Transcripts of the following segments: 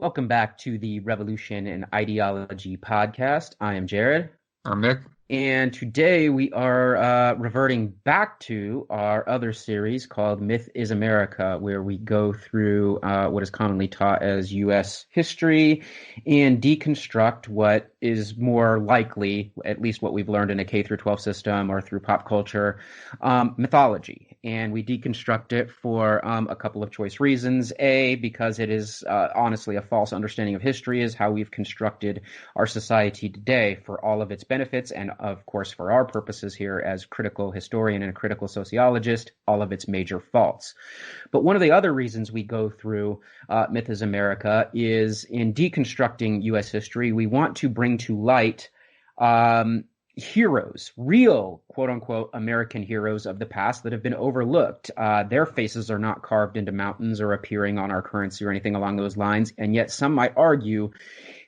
Welcome back to the Revolution and Ideology podcast. I am Jared. I'm Nick. And today we are reverting back to our other series called Myth is America, where we go through what is commonly taught as U.S. history and deconstruct what is more likely, at least what we've learned in a K through 12 system or through pop culture, mythology. And we deconstruct it for a couple of choice reasons. A, because it is honestly a false understanding of history, is how we've constructed our society today for all of its benefits and of course, for our purposes here as critical historian and a critical sociologist, all of its major faults. But one of the other reasons we go through Myth is America is in deconstructing U.S. history, we want to bring to light heroes, real quote-unquote American heroes of the past that have been overlooked. Their faces are not carved into mountains or appearing on our currency or anything along those lines, and yet some might argue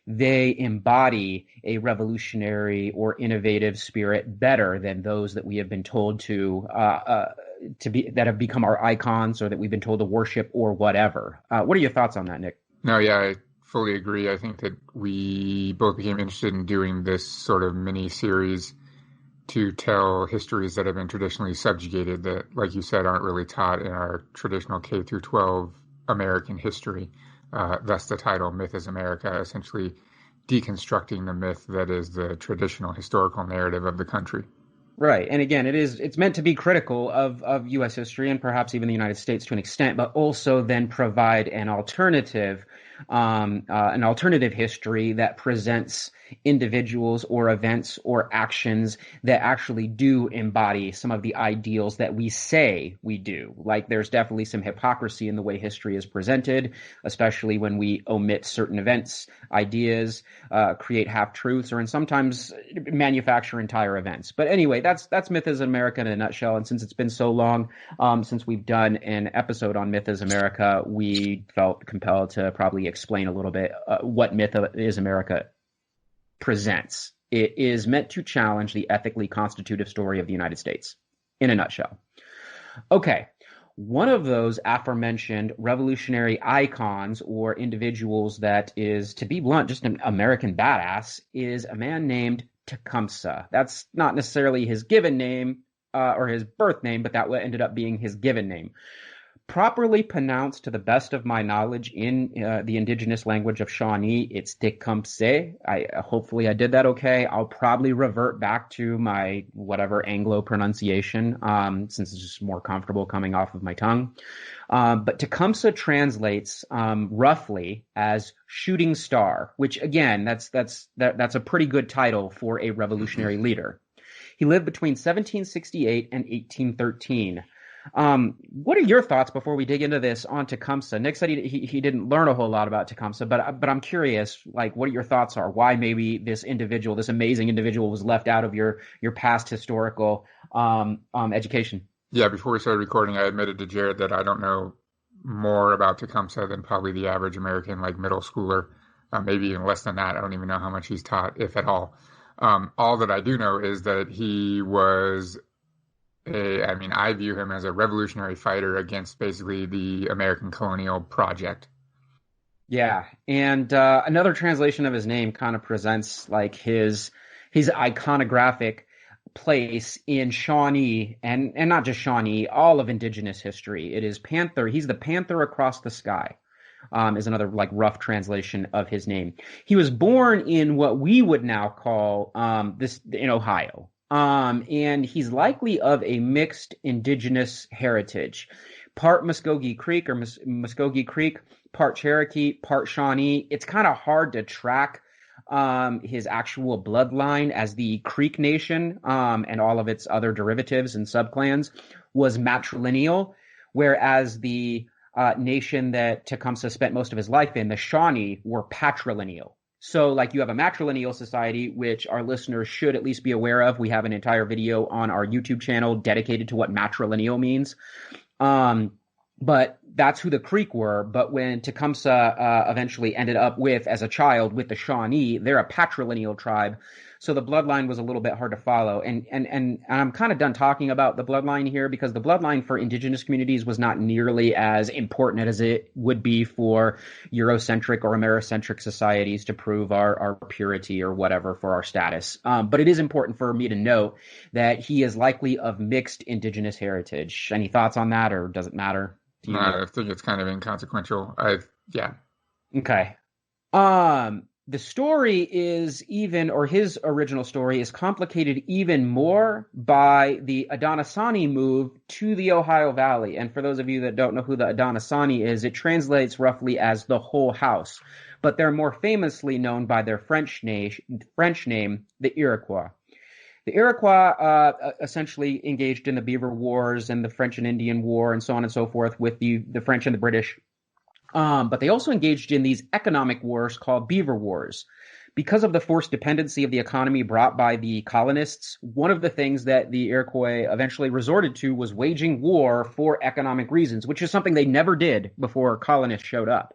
they embody a revolutionary or innovative spirit better than those that we have been told to be, that have become our icons or that we've been told to worship or whatever. What are your thoughts on that, Nick? No, yeah, I fully agree. I think that we both became interested in doing this sort of mini series to tell histories that have been traditionally subjugated that, like you said, aren't really taught in our traditional K through 12 American history. Thus the title, Myth is America, essentially deconstructing the myth that is the traditional historical narrative of the country. Right. And again, it's meant to be critical of U.S. history and perhaps even the United States to an extent, but also then provide an alternative history that presents individuals or events or actions that actually do embody some of the ideals that we say we do. Like there's definitely some hypocrisy in the way history is presented, especially when we omit certain events, ideas, create half-truths, and sometimes manufacture entire events. But anyway, that's Myth is America in a nutshell. And since it's been so long since we've done an episode on Myth is America, we felt compelled to probably explain a little bit what Myth is America presents. It is meant to challenge the ethically constitutive story of the United States in a nutshell. Okay. One of those aforementioned revolutionary icons or individuals that is, to be blunt, just an American badass is a man named Tecumseh. That's not necessarily his given name or his birth name, but that ended up being his given name. Properly pronounced, to the best of my knowledge, in the indigenous language of Shawnee, it's Tecumseh. Hopefully I did that okay. I'll probably revert back to my whatever Anglo pronunciation, since it's just more comfortable coming off of my tongue. But Tecumseh translates roughly as shooting star, which again, that's a pretty good title for a revolutionary leader. He lived between 1768 and 1813. What are your thoughts before we dig into this on Tecumseh? Nick said he didn't learn a whole lot about Tecumseh, but I'm curious, like, what your thoughts are? Why maybe this individual, this amazing individual, was left out of your past historical education? Yeah, before we started recording, I admitted to Jared that I don't know more about Tecumseh than probably the average American, like middle schooler, maybe even less than that. I don't even know how much he's taught, if at all. All that I do know is that he was I view him as a revolutionary fighter against basically the American colonial project. Yeah, and another translation of his name kind of presents like his iconographic place in Shawnee, and not just Shawnee, all of Indigenous history. It is Panther. He's the Panther across the sky. Is another like rough translation of his name. He was born in what we would now call in Ohio. And he's likely of a mixed indigenous heritage, part Muskogee Creek or Muskogee Creek, part Cherokee, part Shawnee. It's kind of hard to track his actual bloodline, as the Creek Nation and all of its other derivatives and subclans was matrilineal, whereas the nation that Tecumseh spent most of his life in, the Shawnee, were patrilineal. So like you have a matrilineal society, which our listeners should at least be aware of. We have an entire video on our YouTube channel dedicated to what matrilineal means. But that's who the Creek were. But when Tecumseh eventually ended up with, as a child, with the Shawnee, they're a patrilineal tribe. So the bloodline was a little bit hard to follow. And I'm kind of done talking about the bloodline here, because the bloodline for indigenous communities was not nearly as important as it would be for Eurocentric or Americentric societies to prove our purity or whatever for our status. But it is important for me to note that he is likely of mixed indigenous heritage. Any thoughts on that, or does it matter to you, Nick? I think it's kind of inconsequential. Yeah. Okay. The story is or his original story is complicated even more by the Adonisani move to the Ohio Valley. And for those of you that don't know who the Adonisani is, it translates roughly as the whole house, but they're more famously known by their French name, the Iroquois. The Iroquois essentially engaged in the Beaver Wars and the French and Indian War and so on and so forth with the French and the British. But they also engaged in these economic wars called Beaver Wars. Because of the forced dependency of the economy brought by the colonists, one of the things that the Iroquois eventually resorted to was waging war for economic reasons, which is something they never did before colonists showed up.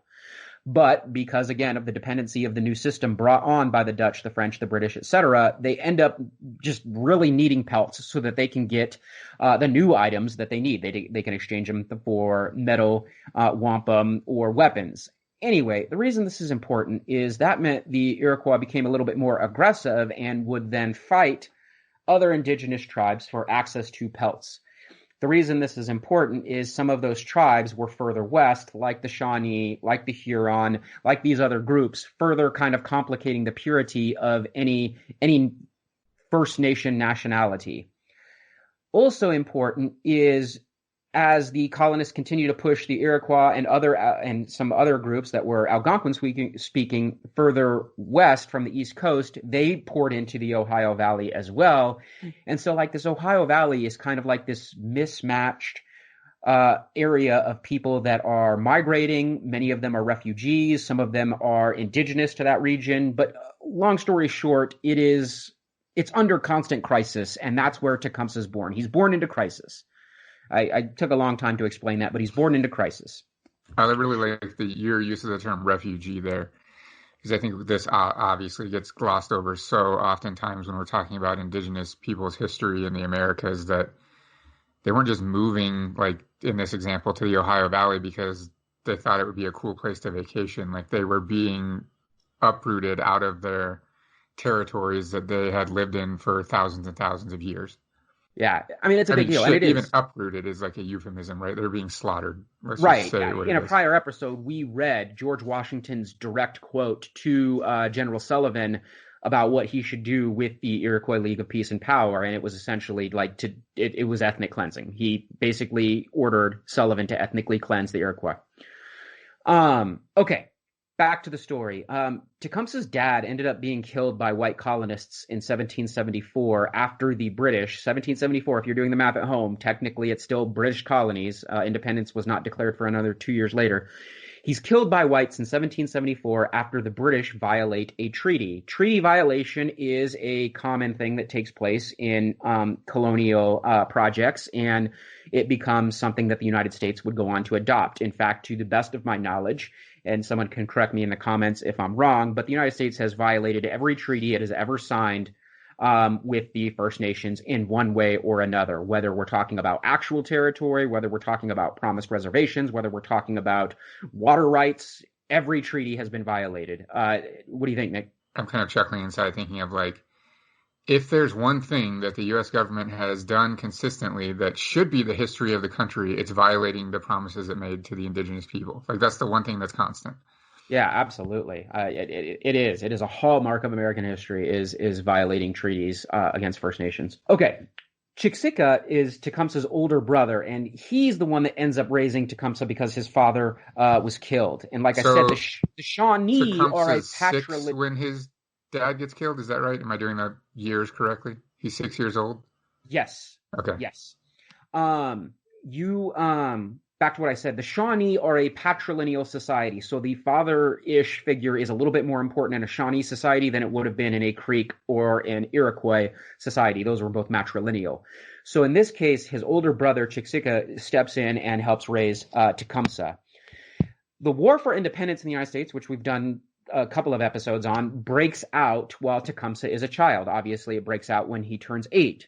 But because, again, of the dependency of the new system brought on by the Dutch, the French, the British, etc., they end up just really needing pelts so that they can get the new items that they need. They can exchange them for metal, wampum, or weapons. Anyway, the reason this is important is that meant the Iroquois became a little bit more aggressive and would then fight other indigenous tribes for access to pelts. The reason this is important is some of those tribes were further west, like the Shawnee, like the Huron, like these other groups, further kind of complicating the purity of any First Nation nationality. Also important is, as the colonists continue to push the Iroquois and some other groups that were Algonquin speaking further west from the East Coast, they poured into the Ohio Valley as well. And so like this Ohio Valley is kind of like this mismatched area of people that are migrating. Many of them are refugees. Some of them are indigenous to that region. But long story short, it's under constant crisis. And that's where Tecumseh is born. He's born into crisis. I took a long time to explain that, but he's born into crisis. I really like your use of the term refugee there, because I think this obviously gets glossed over so oftentimes when we're talking about indigenous people's history in the Americas, that they weren't just moving, like in this example, to the Ohio Valley because they thought it would be a cool place to vacation. Like they were being uprooted out of their territories that they had lived in for thousands and thousands of years. Yeah, I mean, it's a big deal. And it even is. Uprooted is like a euphemism, right? They're being slaughtered. Let's right. Just say in a prior episode, we read George Washington's direct quote to General Sullivan about what he should do with the Iroquois League of Peace and Power. And it was essentially like it was ethnic cleansing. He basically ordered Sullivan to ethnically cleanse the Iroquois. Okay. Back to the story. Tecumseh's dad ended up being killed by white colonists in 1774 after the British. 1774, if you're doing the math at home, technically it's still British colonies. Independence was not declared for another 2 years later. He's killed by whites in 1774 after the British violate a treaty. Treaty violation is a common thing that takes place in colonial projects, and it becomes something that the United States would go on to adopt. In fact, to the best of my knowledge, and someone can correct me in the comments if I'm wrong, but the United States has violated every treaty it has ever signed with the First Nations in one way or another, whether we're talking about actual territory, whether we're talking about promised reservations, whether we're talking about water rights. Every treaty has been violated. What do you think, Nick? I'm kind of chuckling inside thinking of like, if there's one thing that the U.S. government has done consistently that should be the history of the country, it's violating the promises it made to the indigenous people. Like that's the one thing that's constant. Yeah, absolutely. It is. It is a hallmark of American history is violating treaties against First Nations. Okay. Chicksika is Tecumseh's older brother, and he's the one that ends up raising Tecumseh because his father was killed. And like I said, the Shawnee are a patrilineal. When his dad gets killed, is that right? Am I doing the years correctly? He's 6 years old? Yes. Okay. Yes. back to what I said, the Shawnee are a patrilineal society. So the father-ish figure is a little bit more important in a Shawnee society than it would have been in a Creek or an Iroquois society. Those were both matrilineal. So in this case, his older brother, Chicksika, steps in and helps raise Tecumseh. The War for Independence in the United States, which we've done a couple of episodes on, breaks out while Tecumseh is a child. Obviously, it breaks out when he turns 8.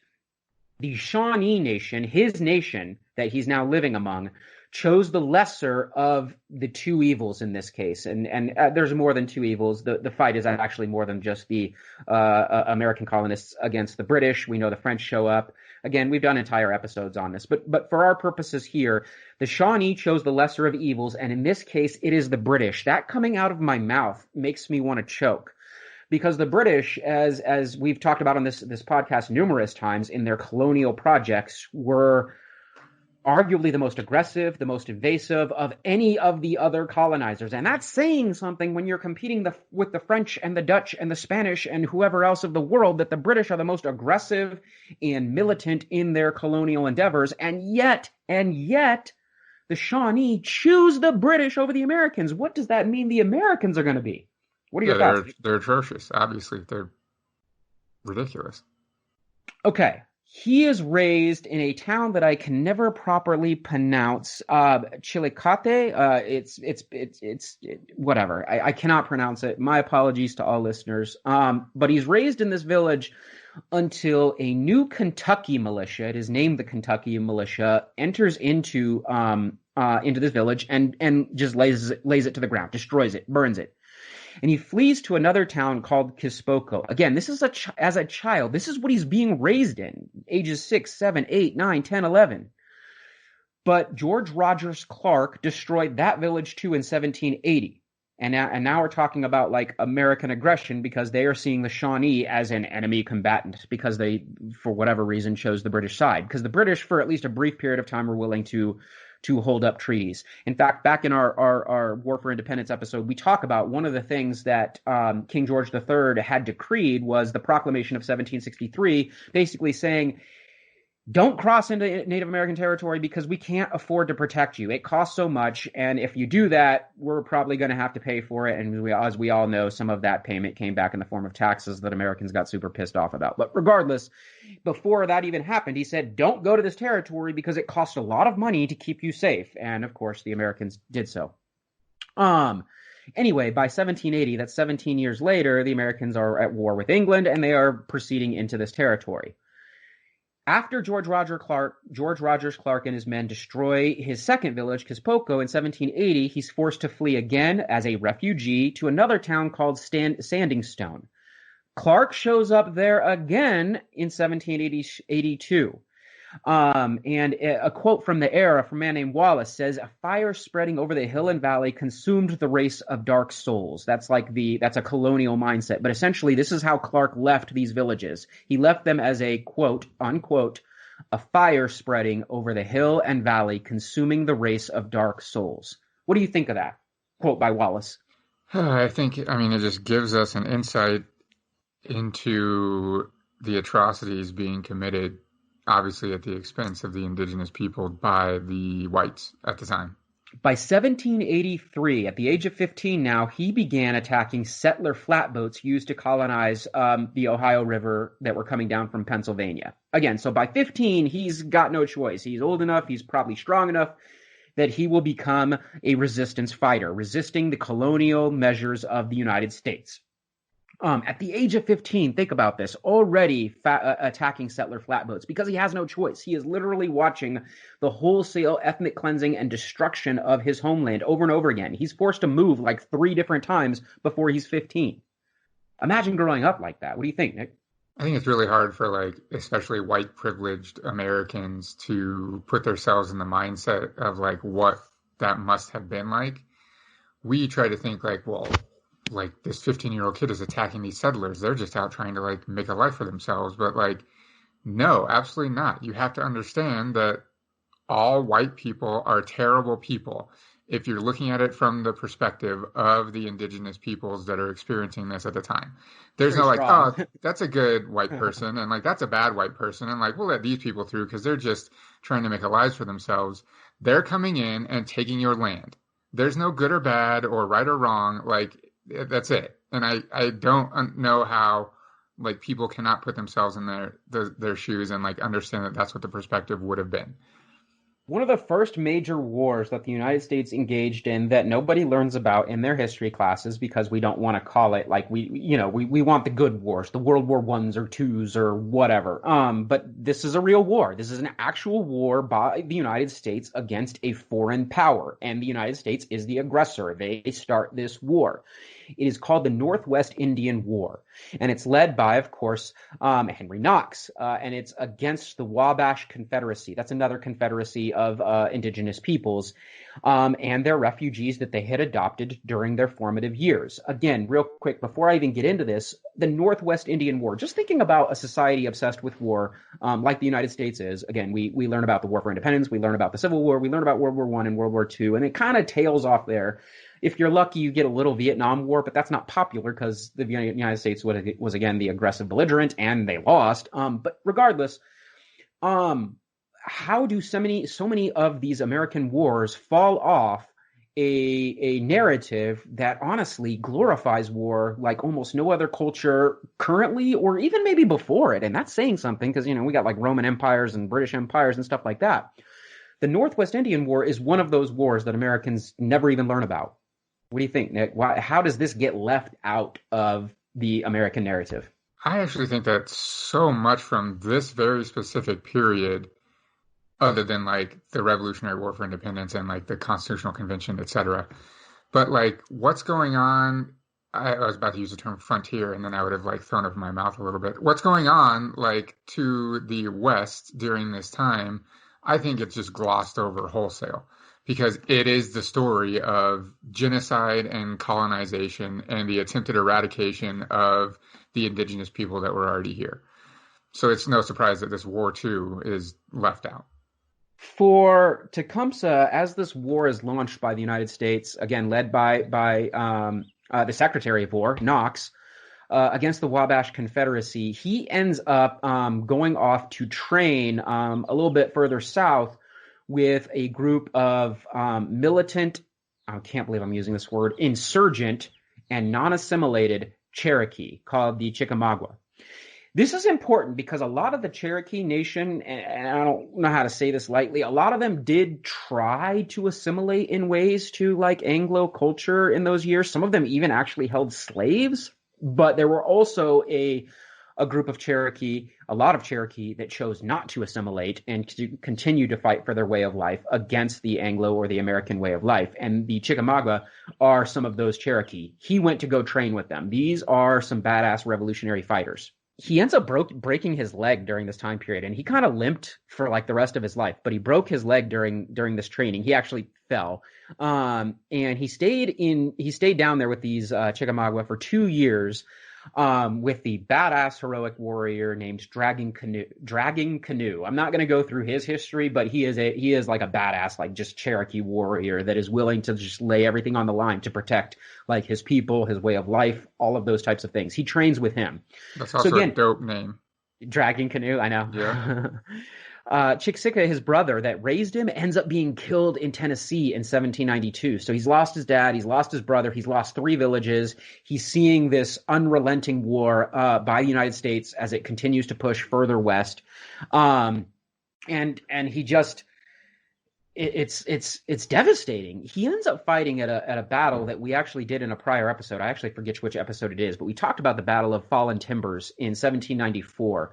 The Shawnee Nation, his nation that he's now living among, chose the lesser of the two evils in this case. And there's more than two evils. The fight is actually more than just the American colonists against the British. We know the French show up. Again, we've done entire episodes on this. But for our purposes here, the Shawnee chose the lesser of evils, and in this case, it is the British. That coming out of my mouth makes me want to choke. Because the British, as we've talked about on this podcast numerous times in their colonial projects, were arguably the most aggressive, the most invasive of any of the other colonizers. And that's saying something when you're competing with the French and the Dutch and the Spanish and whoever else of the world, that the British are the most aggressive and militant in their colonial endeavors. And yet, the Shawnee choose the British over the Americans. What does that mean the Americans are going to be? What are your thoughts? They're atrocious. Obviously, they're ridiculous. Okay. He is raised in a town that I can never properly pronounce. Chillicothe. It's whatever. I cannot pronounce it. My apologies to all listeners. But he's raised in this village until a new Kentucky militia, it is named the Kentucky Militia, enters into this village and just lays it to the ground, destroys it, burns it. And he flees to another town called Kispoko. Again, this is as a child. This is what he's being raised in, ages 6, 7, 8, 9, 10, 11. But George Rogers Clark destroyed that village too in 1780. And now we're talking about like American aggression because they are seeing the Shawnee as an enemy combatant because they, for whatever reason, chose the British side. Because the British, for at least a brief period of time, were willing to hold up treaties. In fact, back in our War for Independence episode, we talk about one of the things that King George III had decreed was the Proclamation of 1763, basically saying, don't cross into Native American territory because we can't afford to protect you. It costs so much, and if you do that, we're probably going to have to pay for it. And as we all know, some of that payment came back in the form of taxes that Americans got super pissed off about. But regardless, before that even happened, he said, don't go to this territory because it costs a lot of money to keep you safe. And of course, the Americans did so. Anyway, by 1780, that's 17 years later, the Americans are at war with England, and they are proceeding into this territory. After George Rogers Clark and his men destroy his second village, Kispoko, in 1780, he's forced to flee again as a refugee to another town called Sanding Stone. Clark shows up there again in 1782. And a quote from the era from a man named Wallace says, "A fire spreading over the hill and valley consumed the race of dark souls." That's a colonial mindset. But essentially, this is how Clark left these villages. He left them as a quote, unquote, "a fire spreading over the hill and valley, consuming the race of dark souls." What do you think of that quote by Wallace? I mean, it just gives us an insight into the atrocities being committed, obviously at the expense of the indigenous people, by the whites at the time. By 1783, at the age of 15 now, he began attacking settler flatboats used to colonize the Ohio River that were coming down from Pennsylvania. Again, so by 15, he's got no choice. He's old enough, he's probably strong enough that he will become a resistance fighter, resisting the colonial measures of the United States. At the age of 15, think about this, already attacking settler flatboats because he has no choice. He is literally watching the wholesale ethnic cleansing and destruction of his homeland over and over again. He's forced to move like 3 different times before he's 15. Imagine growing up like that. What do you think, Nick? I think it's really hard for especially white privileged Americans to put themselves in the mindset of what that must have been like. We try to think this 15-year-old kid is attacking these settlers. They're just out trying to make a life for themselves. But no, absolutely not. You have to understand that all white people are terrible people if you're looking at it from the perspective of the indigenous peoples that are experiencing this at the time. There's no that's a good white person and that's a bad white person and we'll let these people through because they're just trying to make a life for themselves. They're coming in and taking your land. There's no good or bad or right or wrong. Like, that's it. And I don't know how like people cannot put themselves in their shoes and like understand that that's what the perspective would have been. One of the first major wars that the United States engaged in that nobody learns about in their history classes because we don't want to call it like we want the good wars, the World War I's or twos or whatever. But this is a real war. This is an actual war by the United States against a foreign power, and the United States is the aggressor. They start this war. It is called the Northwest Indian War, and it's led by, of course, Henry Knox, and it's against the Wabash Confederacy. That's another confederacy of indigenous peoples, and their refugees that they had adopted during their formative years. Again, real quick, before I even get into this, the Northwest Indian War, just thinking about a society obsessed with war, like the United States is. Again, we learn about the War for Independence, we learn about the Civil War, we learn about World War I and World War II, and it kind of tails off there. If you're lucky, you get a little Vietnam War, but that's not popular because the United States was again the aggressive belligerent, and they lost. But regardless, how do so many of these American wars fall off a narrative that honestly glorifies war like almost no other culture currently, or even maybe before it? And that's saying something because we got like Roman empires and British empires and stuff like that. The Northwest Indian War is one of those wars that Americans never even learn about. What do you think, Nick? How does this get left out of the American narrative? I actually think that so much from this very specific period, other than like the Revolutionary War for Independence and like the Constitutional Convention, etc. But like what's going on, I was about to use the term frontier and then I would have like thrown it in my mouth a little bit. What's going on like to the West during this time, I think it's just glossed over wholesale. Because it is the story of genocide and colonization and the attempted eradication of the indigenous people that were already here. So it's no surprise that this war, too, is left out. For Tecumseh, as this war is launched by the United States, again, led by the Secretary of War, Knox, against the Wabash Confederacy, he ends up going off to train a little bit further south with a group of militant, I can't believe I'm using this word, insurgent and non-assimilated Cherokee called the Chickamauga. This is important because a lot of the Cherokee Nation, and I don't know how to say this lightly, a lot of them did try to assimilate in ways to like Anglo culture in those years. Some of them even actually held slaves, but there were also a group of Cherokee, a lot of Cherokee that chose not to assimilate and to continue to fight for their way of life against the Anglo or the American way of life. And the Chickamauga are some of those Cherokee. He went to go train with them. These are some badass revolutionary fighters. He ends up breaking his leg during this time period, and he kind of limped for like the rest of his life, but he broke his leg during this training. He actually fell. And he stayed down there with these Chickamauga for 2 years. With the badass heroic warrior named Dragging Canoe. I'm not going to go through his history, but he is like a badass, like just Cherokee warrior that is willing to just lay everything on the line to protect like his people, his way of life, all of those types of things. He trains with him. That's also a dope name. Dragging Canoe, I know. Yeah. Chickamauga, his brother that raised him, ends up being killed in Tennessee in 1792. So he's lost his dad, he's lost his brother, he's lost 3 villages. He's seeing this unrelenting war by the United States as it continues to push further west. And he just it's devastating. He ends up fighting at a battle that we actually did in a prior episode. I actually forget which episode it is, but we talked about the Battle of Fallen Timbers in 1794.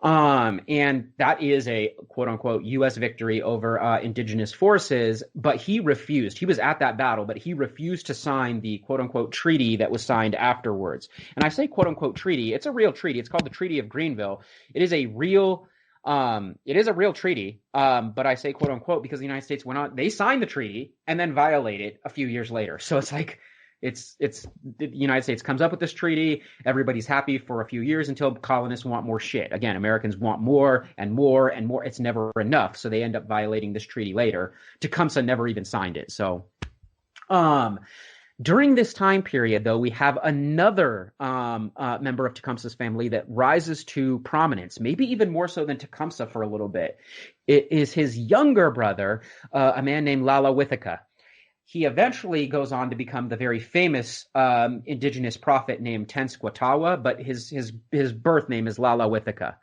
And that is a quote unquote U.S. victory over indigenous forces, but he refused. He was at that battle, but he refused to sign the quote unquote treaty that was signed afterwards. And I say quote unquote treaty, it's a real treaty. It's called the Treaty of Greenville. It is a real treaty. But I say quote unquote because the United States went on, they signed the treaty and then violated it a few years later. So it's like, it's the United States comes up with this treaty. Everybody's happy for a few years until colonists want more shit. Again, Americans want more and more and more. It's never enough. So they end up violating this treaty later. Tecumseh never even signed it. So, During this time period, though, we have another member of Tecumseh's family that rises to prominence, maybe even more so than Tecumseh for a little bit. It is his younger brother, a man named Lalawithika. He eventually goes on to become the very famous indigenous prophet named Tenskwatawa, but his birth name is Lalawithika.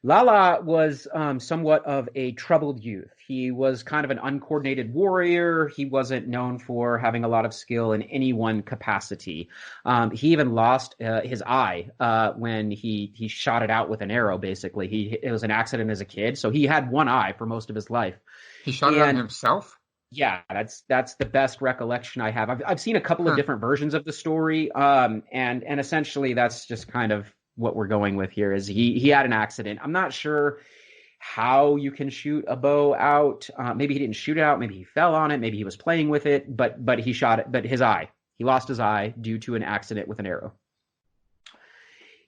Lala was somewhat of a troubled youth. He was kind of an uncoordinated warrior. He wasn't known for having a lot of skill in any one capacity. He even lost his eye when he shot it out with an arrow, basically. It was an accident as a kid, so he had one eye for most of his life. He shot it out himself? Yeah, that's the best recollection I have. I've seen a couple of different versions of the story, and essentially that's just kind of what we're going with here. Is he had an accident. I'm not sure how you can shoot a bow out. Maybe he didn't shoot it out. Maybe he fell on it. Maybe he was playing with it. But he shot it. But he lost his eye due to an accident with an arrow.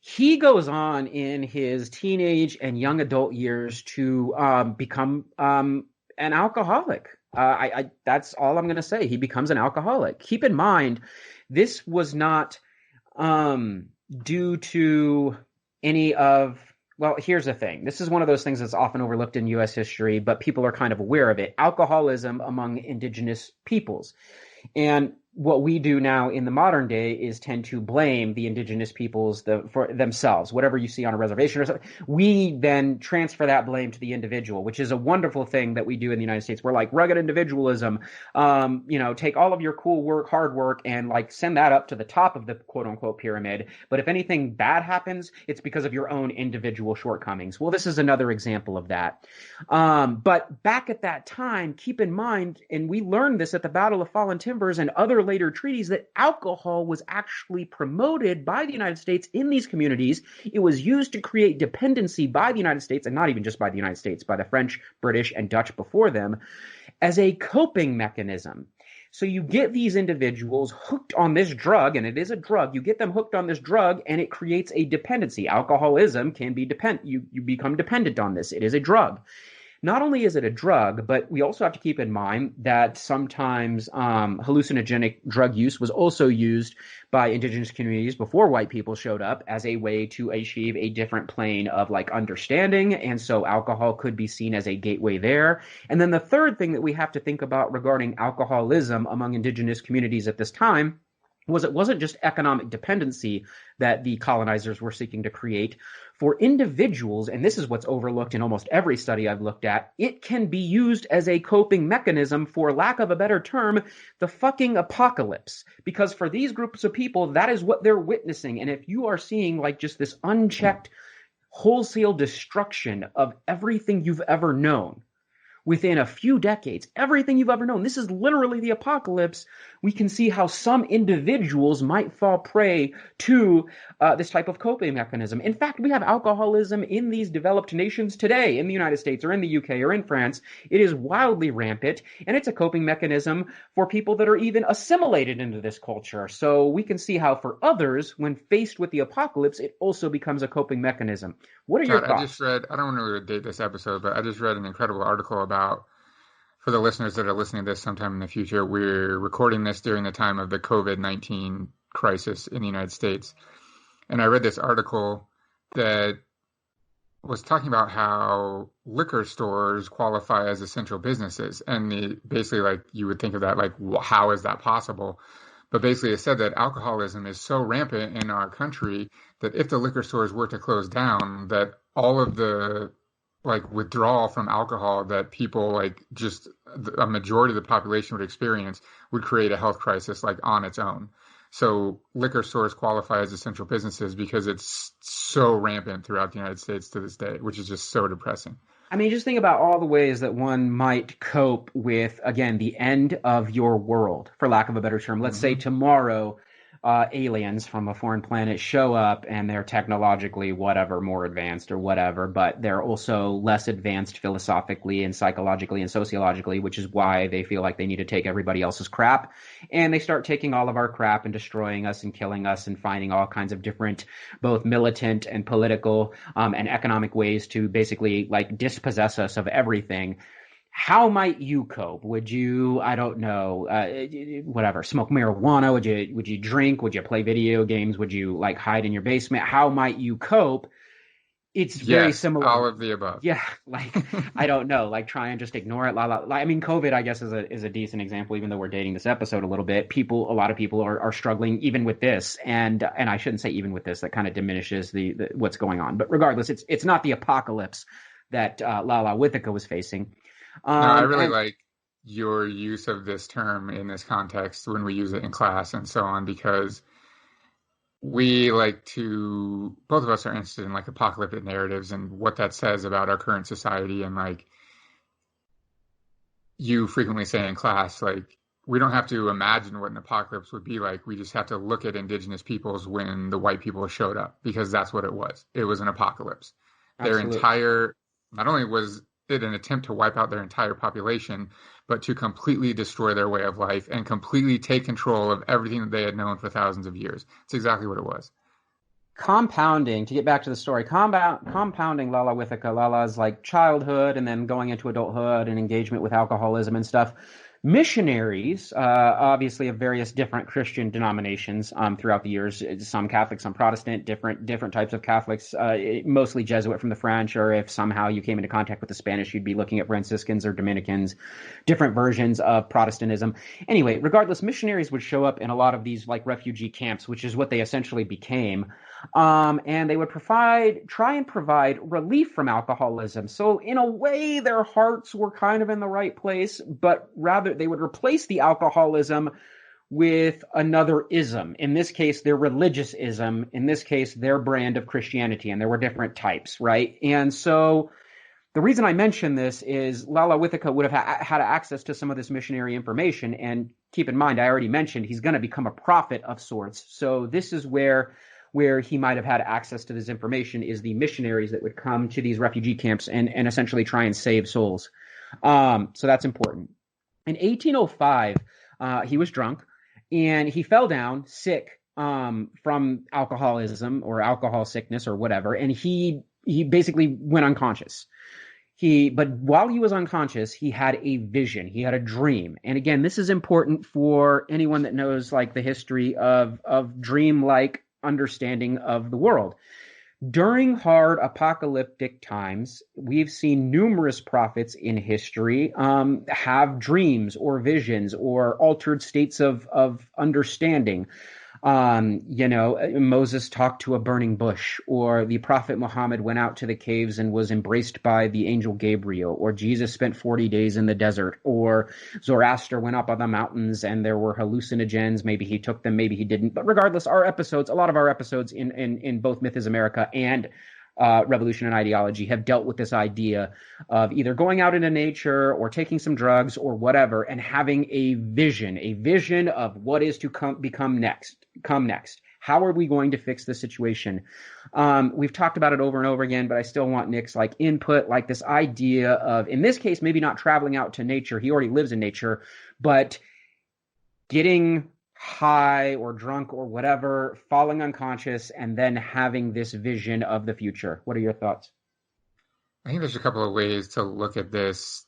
He goes on in his teenage and young adult years to become an alcoholic. That's all I'm going to say. He becomes an alcoholic. Keep in mind, this was not due to any of, well, here's the thing. This is one of those things that's often overlooked in U.S. history, but people are kind of aware of it. Alcoholism among indigenous peoples. And what we do now in the modern day is tend to blame the indigenous peoples for themselves. Whatever you see on a reservation or something, we then transfer that blame to the individual, which is a wonderful thing that we do in the United States. We're like rugged individualism, take all of your cool work, hard work, and like send that up to the top of the quote unquote pyramid. But if anything bad happens, it's because of your own individual shortcomings. Well, this is another example of that. But back at that time, keep in mind, and we learned this at the Battle of Fallen Timbers and other later treaties, that alcohol was actually promoted by the United States in these communities. It was used to create dependency by the United States, and not even just by the United States, by the French, British, and Dutch before them, as a coping mechanism. So you get these individuals hooked on this drug, and it is a drug. You get them hooked on this drug, and it creates a dependency. Alcoholism can be you become dependent on this. It is a drug. Not only is it a drug, but we also have to keep in mind that sometimes hallucinogenic drug use was also used by indigenous communities before white people showed up as a way to achieve a different plane of like understanding. And so alcohol could be seen as a gateway there. And then the third thing that we have to think about regarding alcoholism among indigenous communities at this time was it wasn't just economic dependency that the colonizers were seeking to create. For individuals, and this is what's overlooked in almost every study I've looked at, it can be used as a coping mechanism, for lack of a better term, the fucking apocalypse. Because for these groups of people, that is what they're witnessing. And if you are seeing like just this unchecked wholesale destruction of everything you've ever known, within a few decades, everything you've ever known, this is literally the apocalypse. We can see how some individuals might fall prey to this type of coping mechanism. In fact, we have alcoholism in these developed nations today, in the United States or in the UK or in France. It is wildly rampant, and it's a coping mechanism for people that are even assimilated into this culture. So we can see how for others, when faced with the apocalypse, it also becomes a coping mechanism. What are your thoughts? I don't want to date this episode, but I just read an incredible article about, for the listeners that are listening to this sometime in the future, we're recording this during the time of the COVID-19 crisis in the United States. And I read this article that was talking about how liquor stores qualify as essential businesses. And basically, like, you would think of that, like, how is that possible? But basically, it said that alcoholism is so rampant in our country that if the liquor stores were to close down, that all of the like withdrawal from alcohol that people, like just a majority of the population would experience, would create a health crisis like on its own. So liquor stores qualify as essential businesses because it's so rampant throughout the United States to this day, which is just so depressing. I mean, just think about all the ways that one might cope with, again, the end of your world, for lack of a better term. Let's say tomorrow, aliens from a foreign planet show up and they're technologically whatever, more advanced or whatever, but they're also less advanced philosophically and psychologically and sociologically, which is why they feel like they need to take everybody else's crap. And they start taking all of our crap and destroying us and killing us and finding all kinds of different, both militant and political and economic ways to basically like dispossess us of everything. how might you cope? Would you, I don't know, whatever, smoke marijuana? Would you drink? Would you play video games? Would you like hide in your basement? How might you cope? It's very Yes, similar. all of the above. Yeah, like I don't know, like try and just ignore it. I mean, COVID, I guess, is a decent example. Even though we're dating this episode a little bit, a lot of people are struggling even with this, and I shouldn't say even with this. That kind of diminishes the what's going on. But regardless, it's not the apocalypse that Lala Withika was facing. No, I really And like your use of this term in this context when we use it in class and so on, because we like to, both of us are interested in like apocalyptic narratives and what that says about our current society. And like you frequently say in class, like we don't have to imagine what an apocalypse would be like. We just have to look at indigenous peoples when the white people showed up, because that's what it was. It was an apocalypse. Their absolutely. entire, not only was it an attempt to wipe out their entire population, but to completely destroy their way of life and completely take control of everything that they had known for thousands of years. It's exactly what it was. Compounding, to get back to the story, compounding Lala Withika, Lala's like childhood and then going into adulthood and engagement with alcoholism and stuff. Missionaries, obviously of various different Christian denominations throughout the years, some Catholic, some Protestant, different types of Catholics, mostly Jesuit from the French, or if somehow you came into contact with the Spanish, you'd be looking at Franciscans or Dominicans, different versions of Protestantism. Anyway, regardless, missionaries would show up in a lot of these like refugee camps, which is what they essentially became. And they would try and provide relief from alcoholism. So in a way, their hearts were kind of in the right place, but rather they would replace the alcoholism with another ism. In this case, their religious ism. In this case, their brand of Christianity. And there were different types, right? And so the reason I mention this is Lala Withika would have had access to some of this missionary information. And keep in mind, I already mentioned he's going to become a prophet of sorts. So this is where he might have had access to this information, is the missionaries that would come to these refugee camps and essentially try and save souls. So that's important. In 1805, he was drunk and he fell down sick from alcoholism or alcohol sickness or whatever, and he basically went unconscious. But while he was unconscious, he had a vision. He had a dream. And again, this is important for anyone that knows like the history of dream-like understanding of the world. During hard apocalyptic times, we've seen numerous prophets in history have dreams or visions or altered states of understanding. Moses talked to a burning bush, or the prophet Muhammad went out to the caves and was embraced by the angel Gabriel, or Jesus spent 40 days in the desert, or Zoroaster went up on the mountains and there were hallucinogens. Maybe he took them, maybe he didn't. But regardless, a lot of our episodes in both Myth is America and Revolution and Ideology have dealt with this idea of either going out into nature or taking some drugs or whatever and having a vision of what is to come next. How are we going to fix this situation? We've talked about it over and over again, but I still want Nick's like input, like this idea of, in this case, maybe not traveling out to nature. He already lives in nature, but getting high or drunk or whatever, falling unconscious, and then having this vision of the future. What are your thoughts? I think there's a couple of ways to look at this.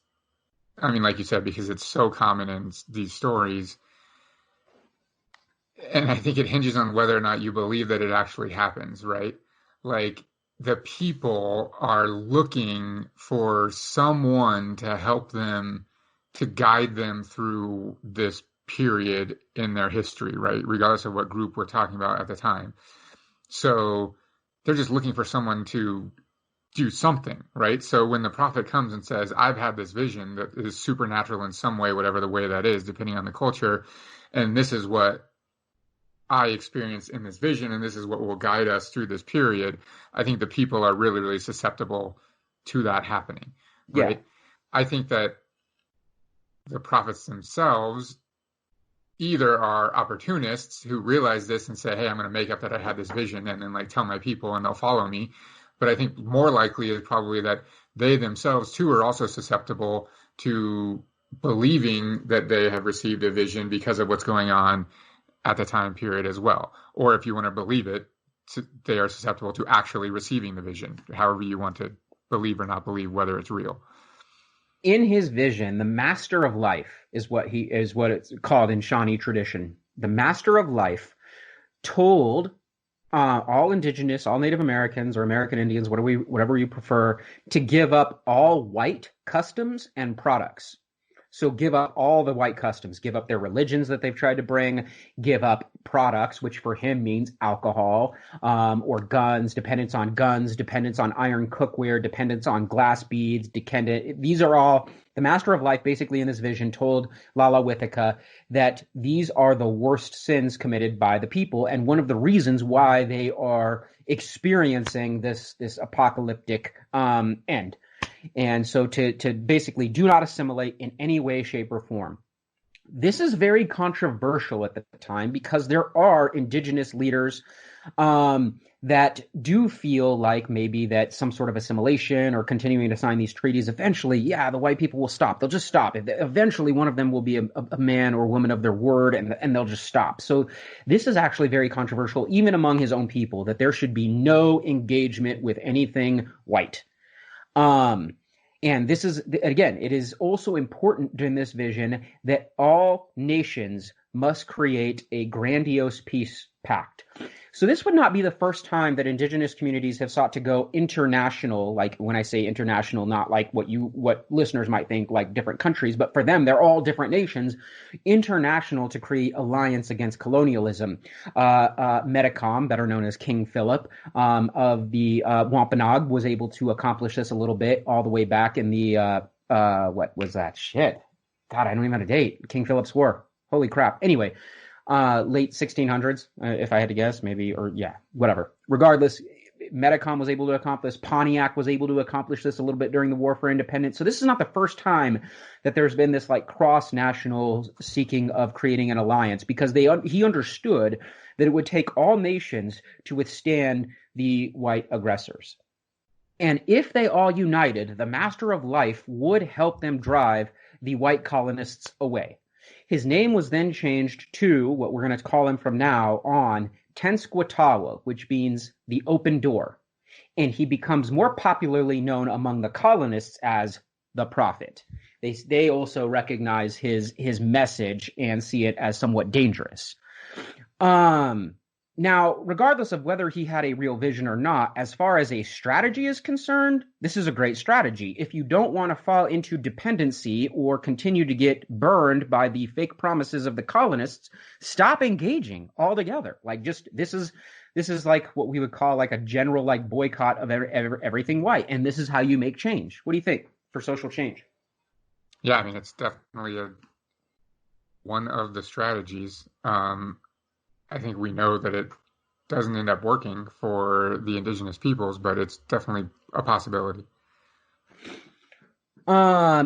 I mean, like you said, because it's so common in these stories. And I think it hinges on whether or not you believe that it actually happens, right? Like the people are looking for someone to help them, to guide them through this period in their history, right? Regardless of what group we're talking about at the time. So they're just looking for someone to do something, right? So when the prophet comes and says, I've had this vision that is supernatural in some way, whatever the way that is, depending on the culture, and this is what I experienced in this vision, and this is what will guide us through this period, I think the people are really, really susceptible to that happening, right? Yeah. I think that the prophets themselves either are opportunists who realize this and say, hey, I'm going to make up that I had this vision and then like tell my people and they'll follow me. But I think more likely is probably that they themselves too are also susceptible to believing that they have received a vision because of what's going on at the time period as well. Or if you want to believe it, they are susceptible to actually receiving the vision, however you want to believe or not believe whether it's real. In his vision, the master of life is what it's called in Shawnee tradition. The master of life told all indigenous, all Native Americans or American Indians, whatever you prefer, to give up all white customs and products. So give up all the white customs, give up their religions that they've tried to bring, give up products, which for him means alcohol, or guns, dependence on iron cookware, dependence on glass beads, these are all, the master of life basically in this vision told Lala Withika that these are the worst sins committed by the people, and one of the reasons why they are experiencing this apocalyptic end. And so to basically do not assimilate in any way, shape, or form. This is very controversial at the time because there are indigenous leaders that do feel like maybe that some sort of assimilation or continuing to sign these treaties, eventually, the white people will stop. They'll just stop. Eventually, one of them will be a man or woman of their word, and they'll just stop. So this is actually very controversial, even among his own people, that there should be no engagement with anything white. And this is, again, it is also important in this vision that all nations must create a grandiose peace pact. So this would not be the first time that indigenous communities have sought to go international. Like when I say international, not like what listeners might think like different countries, but for them, they're all different nations, international to create alliance against colonialism. Metacom, better known as King Philip, of the Wampanoag, was able to accomplish this a little bit all the way back in the, what was that shit? God, I don't even have a date. King Philip's War. Holy crap. Anyway, late 1600s, if I had to guess, maybe, or whatever. Regardless, Metacom was able to accomplish, Pontiac was able to accomplish this a little bit during the War for Independence. So this is not the first time that there's been this like cross-national seeking of creating an alliance, because he understood that it would take all nations to withstand the white aggressors. And if they all united, the master of life would help them drive the white colonists away. His name was then changed to what we're going to call him from now on, Tenskwatawa, which means the open door. And he becomes more popularly known among the colonists as the prophet. They also recognize his message and see it as somewhat dangerous. Now, regardless of whether he had a real vision or not, as far as a strategy is concerned, this is a great strategy. If you don't want to fall into dependency or continue to get burned by the fake promises of the colonists, stop engaging altogether. Like this is like what we would call like a general like boycott of everything white. And this is how you make change. What do you think for social change? Yeah, I mean, it's definitely one of the strategies. I think we know that it doesn't end up working for the indigenous peoples, but it's definitely a possibility.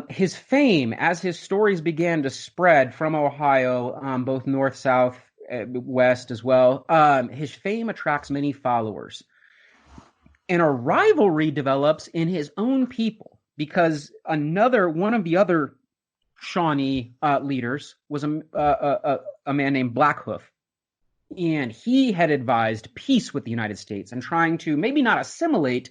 His fame, as his stories began to spread from Ohio, both north, south, west as well, his fame attracts many followers. And a rivalry develops in his own people because one of the other Shawnee leaders was a man named Blackhoof. And he had advised peace with the United States and trying to maybe not assimilate,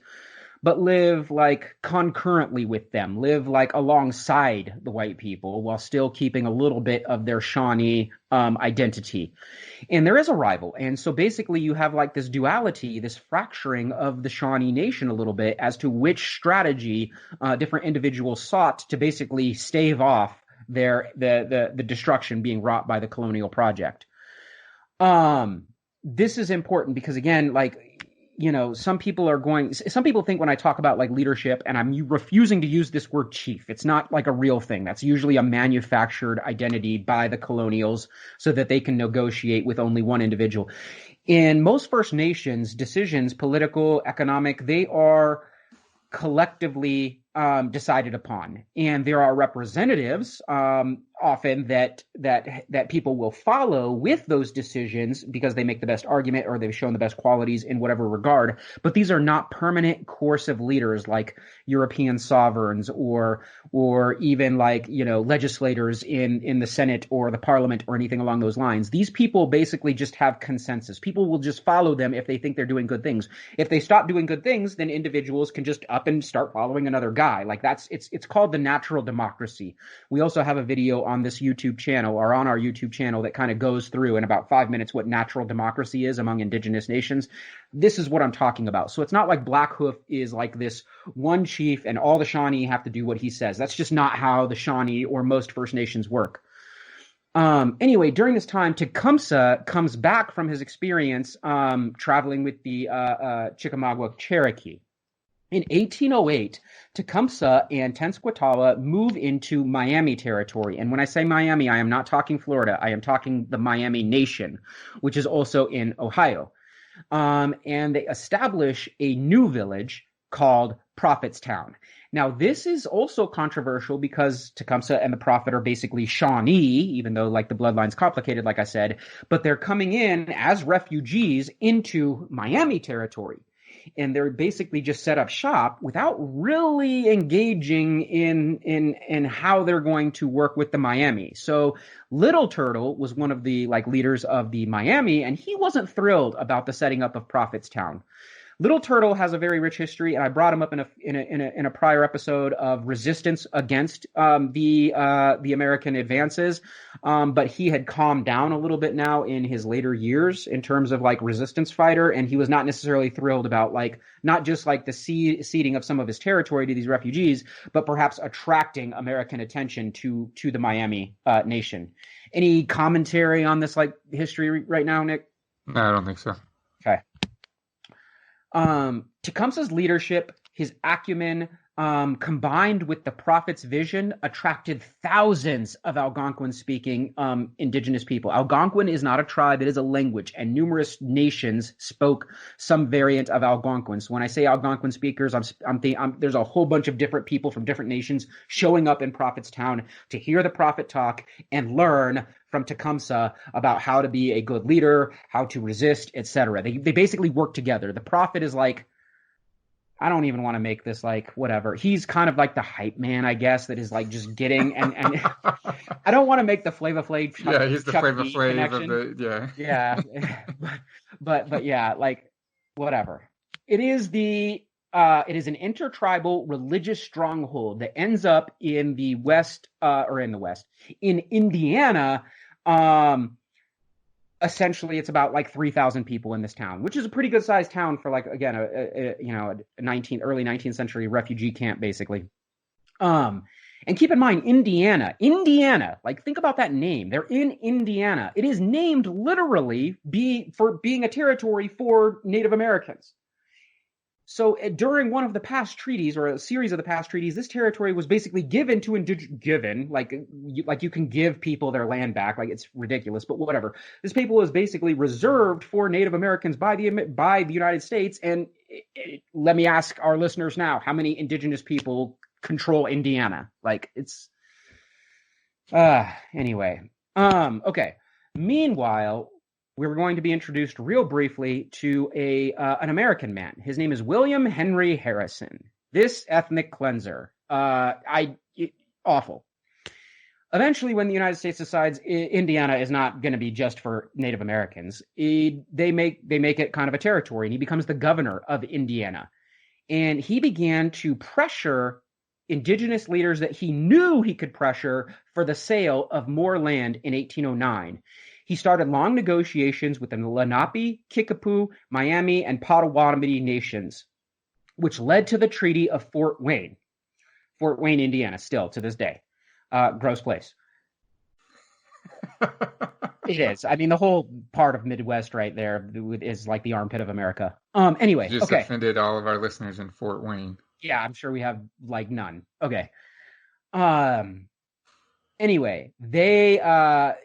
but live like concurrently with them, live like alongside the white people while still keeping a little bit of their Shawnee identity. And there is a rival. And so basically you have like this duality, this fracturing of the Shawnee nation a little bit as to which strategy different individuals sought to basically stave off the destruction being wrought by the colonial project. This is important because again, like, you know, some people think when I talk about like leadership, and I'm refusing to use this word chief, it's not like a real thing. That's usually a manufactured identity by the colonials so that they can negotiate with only one individual. In most First Nations, decisions, political, economic, they are collectively decided upon. And there are representatives often that people will follow with those decisions because they make the best argument or they've shown the best qualities in whatever regard. But these are not permanent coercive leaders like European sovereigns or even like, legislators in the Senate or the Parliament or anything along those lines. These people basically just have consensus. People will just follow them if they think they're doing good things. If they stop doing good things, then individuals can just up and start following another guy. Like it's called the natural democracy. We also have a video on this YouTube channel or on our YouTube channel that kind of goes through in about 5 minutes what natural democracy is among indigenous nations. This is what I'm talking about. So it's not like Black Hoof is like this one chief and all the Shawnee have to do what he says. That's just not how the Shawnee or most First Nations work. Anyway, during this time, Tecumseh comes back from his experience traveling with the Chickamauga Cherokee. In 1808, Tecumseh and Tenskwatawa move into Miami territory. And when I say Miami, I am not talking Florida. I am talking the Miami Nation, which is also in Ohio. And they establish a new village called Prophetstown. Now, this is also controversial because Tecumseh and the Prophet are basically Shawnee, even though like the bloodline's complicated, like I said, but they're coming in as refugees into Miami territory. And they're basically just set up shop without really engaging in how they're going to work with the Miami. So Little Turtle was one of the like leaders of the Miami, and he wasn't thrilled about the setting up of Prophetstown. Little Turtle has a very rich history, and I brought him up in a prior episode of resistance against the American advances. But he had calmed down a little bit now in his later years in terms of like resistance fighter, and he was not necessarily thrilled about like not just like the ceding of some of his territory to these refugees, but perhaps attracting American attention to the Miami nation. Any commentary on this like history right now, Nick? No, I don't think so. Okay. Tecumseh's leadership, his acumen, combined with the prophet's vision, attracted thousands of Algonquin-speaking indigenous people. Algonquin is not a tribe; it is a language, and numerous nations spoke some variant of Algonquin. So when I say Algonquin speakers, there's a whole bunch of different people from different nations showing up in Prophetstown to hear the prophet talk and learn from Tecumseh about how to be a good leader, how to resist, etc. They basically work together. The prophet is like, I don't even want to make this like whatever. He's kind of like the hype man, I guess, that is like just getting and I don't want to make the Flava Flav. Yeah, he's the Flava Flav of the yeah. but yeah, like whatever. It is an intertribal religious stronghold that ends up in the West in Indiana. Essentially, it's about like 3,000 people in this town, which is a pretty good sized town for like, again, a early 19th century refugee camp, basically. And keep in mind, Indiana, like think about that name. They're in Indiana. It is named literally for being a territory for Native Americans. So during one of the past treaties or a series of the past treaties, this territory was basically given to like you can give people their land back. Like it's ridiculous, but whatever. This people was basically reserved for Native Americans by the United States. And let me ask our listeners now, how many indigenous people control Indiana? Like it's anyway. Okay. Meanwhile, we're going to be introduced real briefly to an American man. His name is William Henry Harrison. This ethnic cleanser, awful. Eventually, when the United States decides Indiana is not going to be just for Native Americans, they make it kind of a territory, and he becomes the governor of Indiana. And he began to pressure indigenous leaders that he knew he could pressure for the sale of more land in 1809. He started long negotiations with the Lenape, Kickapoo, Miami, and Potawatomi nations, which led to the Treaty of Fort Wayne, Indiana, still to this day. Gross place. It is. I mean, the whole part of Midwest right there is like the armpit of America. Anyway, you just offended all of our listeners in Fort Wayne. Yeah, I'm sure we have like none. Okay. Anyway,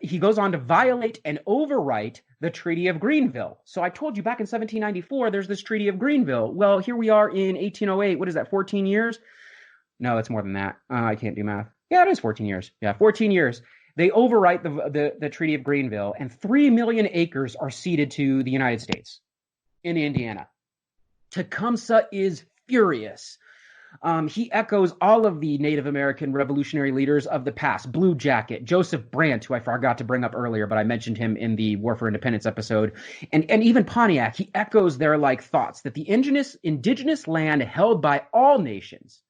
he goes on to violate and overwrite the Treaty of Greenville. So I told you back in 1794, there's this Treaty of Greenville. Well, here we are in 1808. What is that, 14 years? No, it's more than that. I can't do math. Yeah, it is 14 years. Yeah, 14 years. They overwrite the Treaty of Greenville, and 3 million acres are ceded to the United States in Indiana. Tecumseh is furious. He echoes all of the Native American revolutionary leaders of the past. Blue Jacket, Joseph Brant, who I forgot to bring up earlier, but I mentioned him in the War for Independence episode, and even Pontiac. He echoes their thoughts that the indigenous land held by all nations.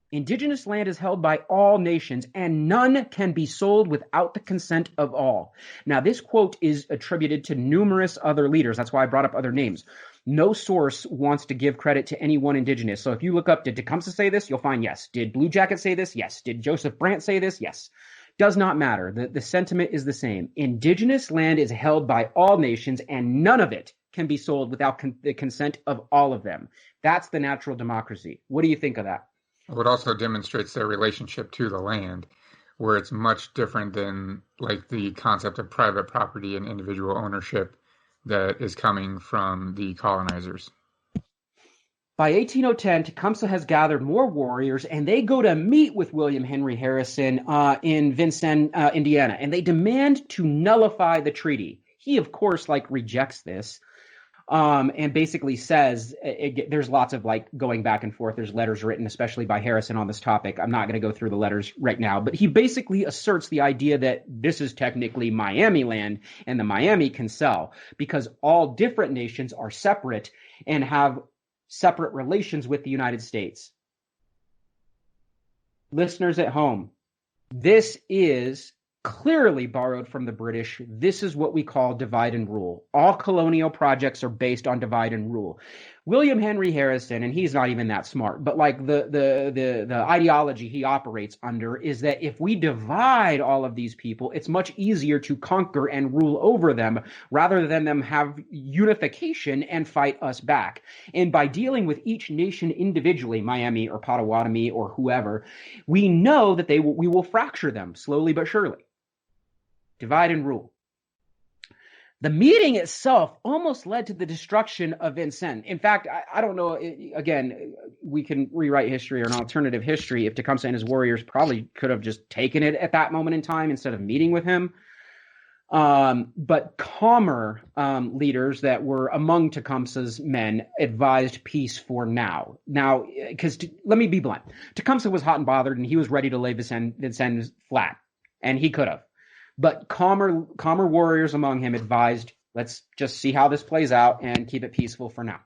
Indigenous land is held by all nations, and none can be sold without the consent of all. Now, this quote is attributed to numerous other leaders. That's why I brought up other names. No source wants to give credit to any one indigenous. So if you look up, did Tecumseh say this? You'll find yes. Did Blue Jacket say this? Yes. Did Joseph Brant say this? Yes. Does not matter. The sentiment is the same. Indigenous land is held by all nations, and none of it can be sold without the consent of all of them. That's the natural democracy. What do you think of that? It also demonstrates their relationship to the land, where it's much different than the concept of private property and individual ownership that is coming from the colonizers. By 1810, Tecumseh has gathered more warriors, and they go to meet with William Henry Harrison in Vincennes, Indiana, and they demand to nullify the treaty. He, of course, rejects this. And basically says there's lots of going back and forth. There's letters written, especially by Harrison, on this topic. I'm not going to go through the letters right now, but he basically asserts the idea that this is technically Miami land and the Miami can sell because all different nations are separate and have separate relations with the United States. Listeners at home, this is clearly borrowed from the British. This is what we call divide and rule. All colonial projects are based on divide and rule. William Henry Harrison, and he's not even that smart, but the ideology he operates under is that if we divide all of these people, it's much easier to conquer and rule over them rather than them have unification and fight us back. And by dealing with each nation individually, Miami or Potawatomi or whoever, we know that we will fracture them slowly but surely. Divide and rule. The meeting itself almost led to the destruction of Vincennes. In fact, I don't know, again, we can rewrite history or an alternative history if Tecumseh and his warriors probably could have just taken it at that moment in time instead of meeting with him. But calmer leaders that were among Tecumseh's men advised peace for now. Now, because let me be blunt. Tecumseh was hot and bothered, and he was ready to lay Vincennes flat, and he could have. But calmer warriors among him advised, let's just see how this plays out and keep it peaceful for now.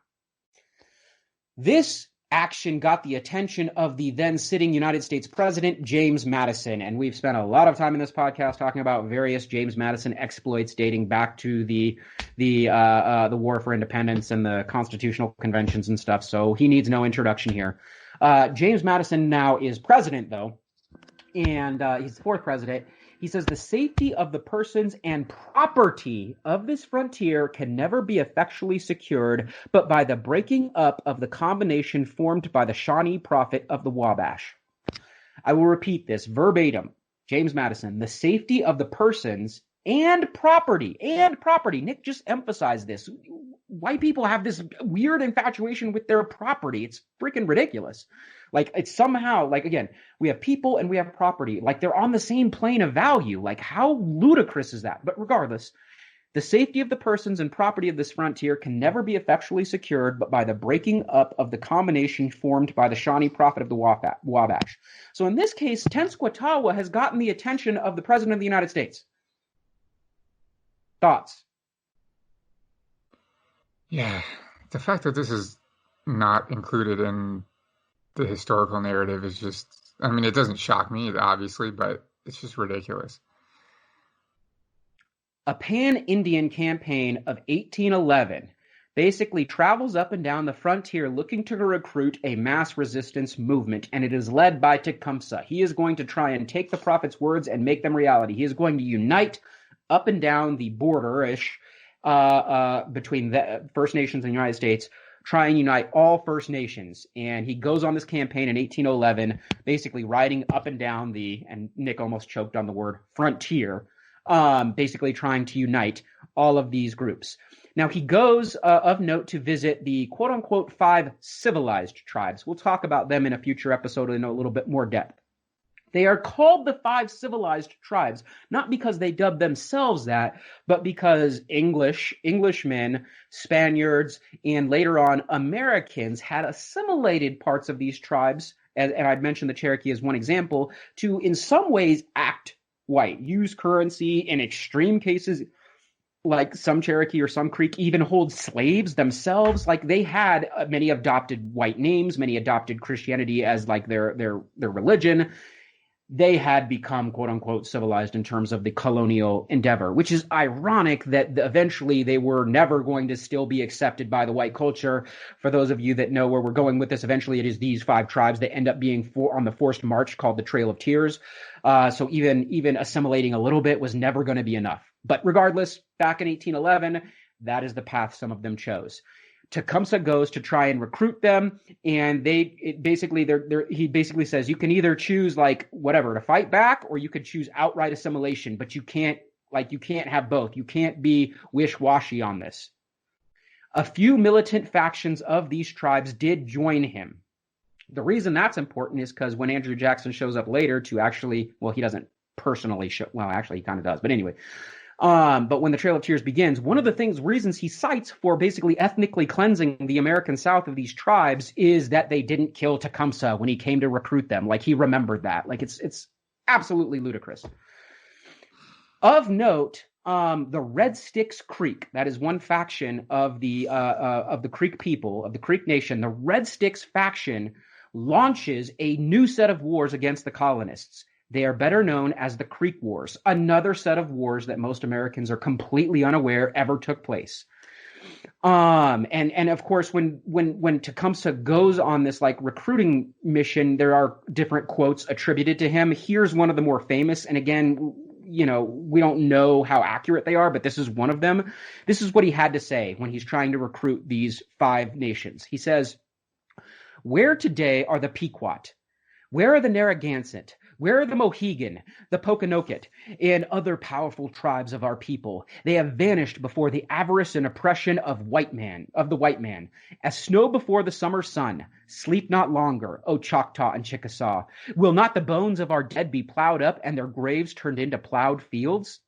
This action got the attention of the then sitting United States President, James Madison. And we've spent a lot of time in this podcast talking about various James Madison exploits dating back to the War for Independence and the constitutional conventions and stuff. So he needs no introduction here. James Madison now is president, though, and he's the fourth president. He says the safety of the persons and property of this frontier can never be effectually secured but by the breaking up of the combination formed by the Shawnee Prophet of the Wabash. I will repeat this verbatim. James Madison, the safety of the persons and property. Nick just emphasized this. White people have this weird infatuation with their property. It's freaking ridiculous. It's somehow, again, we have people and we have property. They're on the same plane of value. How ludicrous is that? But regardless, the safety of the persons and property of this frontier can never be effectually secured but by the breaking up of the combination formed by the Shawnee Prophet of the Wabash. So in this case, Tenskwatawa has gotten the attention of the President of the United States. Thoughts? Yeah, the fact that this is not included in the historical narrative is just, it doesn't shock me, obviously, but it's just ridiculous. A PanIndian Campaign of 1811 basically travels up and down the frontier looking to recruit a mass resistance movement, and it is led by Tecumseh. He is going to try and take the prophet's words and make them reality. He is going to unite up and down the border-ish between the First Nations and the United States, try and unite all First Nations. And he goes on this campaign in 1811, basically riding up and down and Nick almost choked on the word, frontier, basically trying to unite all of these groups. Now, he goes, of note, to visit the quote-unquote 5 civilized tribes. We'll talk about them in a future episode in a little bit more depth. They are called the five civilized tribes, not because they dubbed themselves that, but because Englishmen, Spaniards, and later on Americans had assimilated parts of these tribes, and I'd mentioned the Cherokee as one example, to in some ways act white, use currency, in extreme cases like some Cherokee or some Creek even hold slaves themselves. Like they had many adopted white names, many adopted Christianity as like their religion. They had become quote unquote civilized in terms of the colonial endeavor, which is ironic that eventually they were never going to still be accepted by the white culture. For those of you that know where we're going with this, eventually it is these five tribes that end up being on the forced march called the Trail of Tears. So even assimilating a little bit was never going to be enough. But regardless, back in 1811, that is the path some of them chose. Tecumseh goes to try and recruit them, and he basically says you can either choose like whatever to fight back, or you could choose outright assimilation, but you can't have both. You can't be wish-washy on this. A few militant factions of these tribes did join him. The reason that's important is because when Andrew Jackson shows up later to actually, well, he doesn't personally show, well, actually he kind of does, but anyway. But when the Trail of Tears begins, one of the reasons he cites for basically ethnically cleansing the American South of these tribes is that they didn't kill Tecumseh when he came to recruit them. Like he remembered that. Like it's absolutely ludicrous. Of note, the Red Sticks Creek, that is one faction of the Creek people, of the Creek Nation. The Red Sticks faction launches a new set of wars against the colonists. They are better known as the Creek Wars, another set of wars that most Americans are completely unaware ever took place. And of course, when Tecumseh goes on this like recruiting mission, there are different quotes attributed to him. Here's one of the more famous, and again, you know, we don't know how accurate they are, but this is one of them. This is what he had to say when he's trying to recruit these five nations. He says, "Where today are the Pequot? Where are the Narragansett? Where are the Mohegan, the Pokanoket, and other powerful tribes of our people? They have vanished before the avarice and oppression of the white man. As snow before the summer sun, sleep not longer, O Choctaw and Chickasaw. Will not the bones of our dead be plowed up and their graves turned into plowed fields?"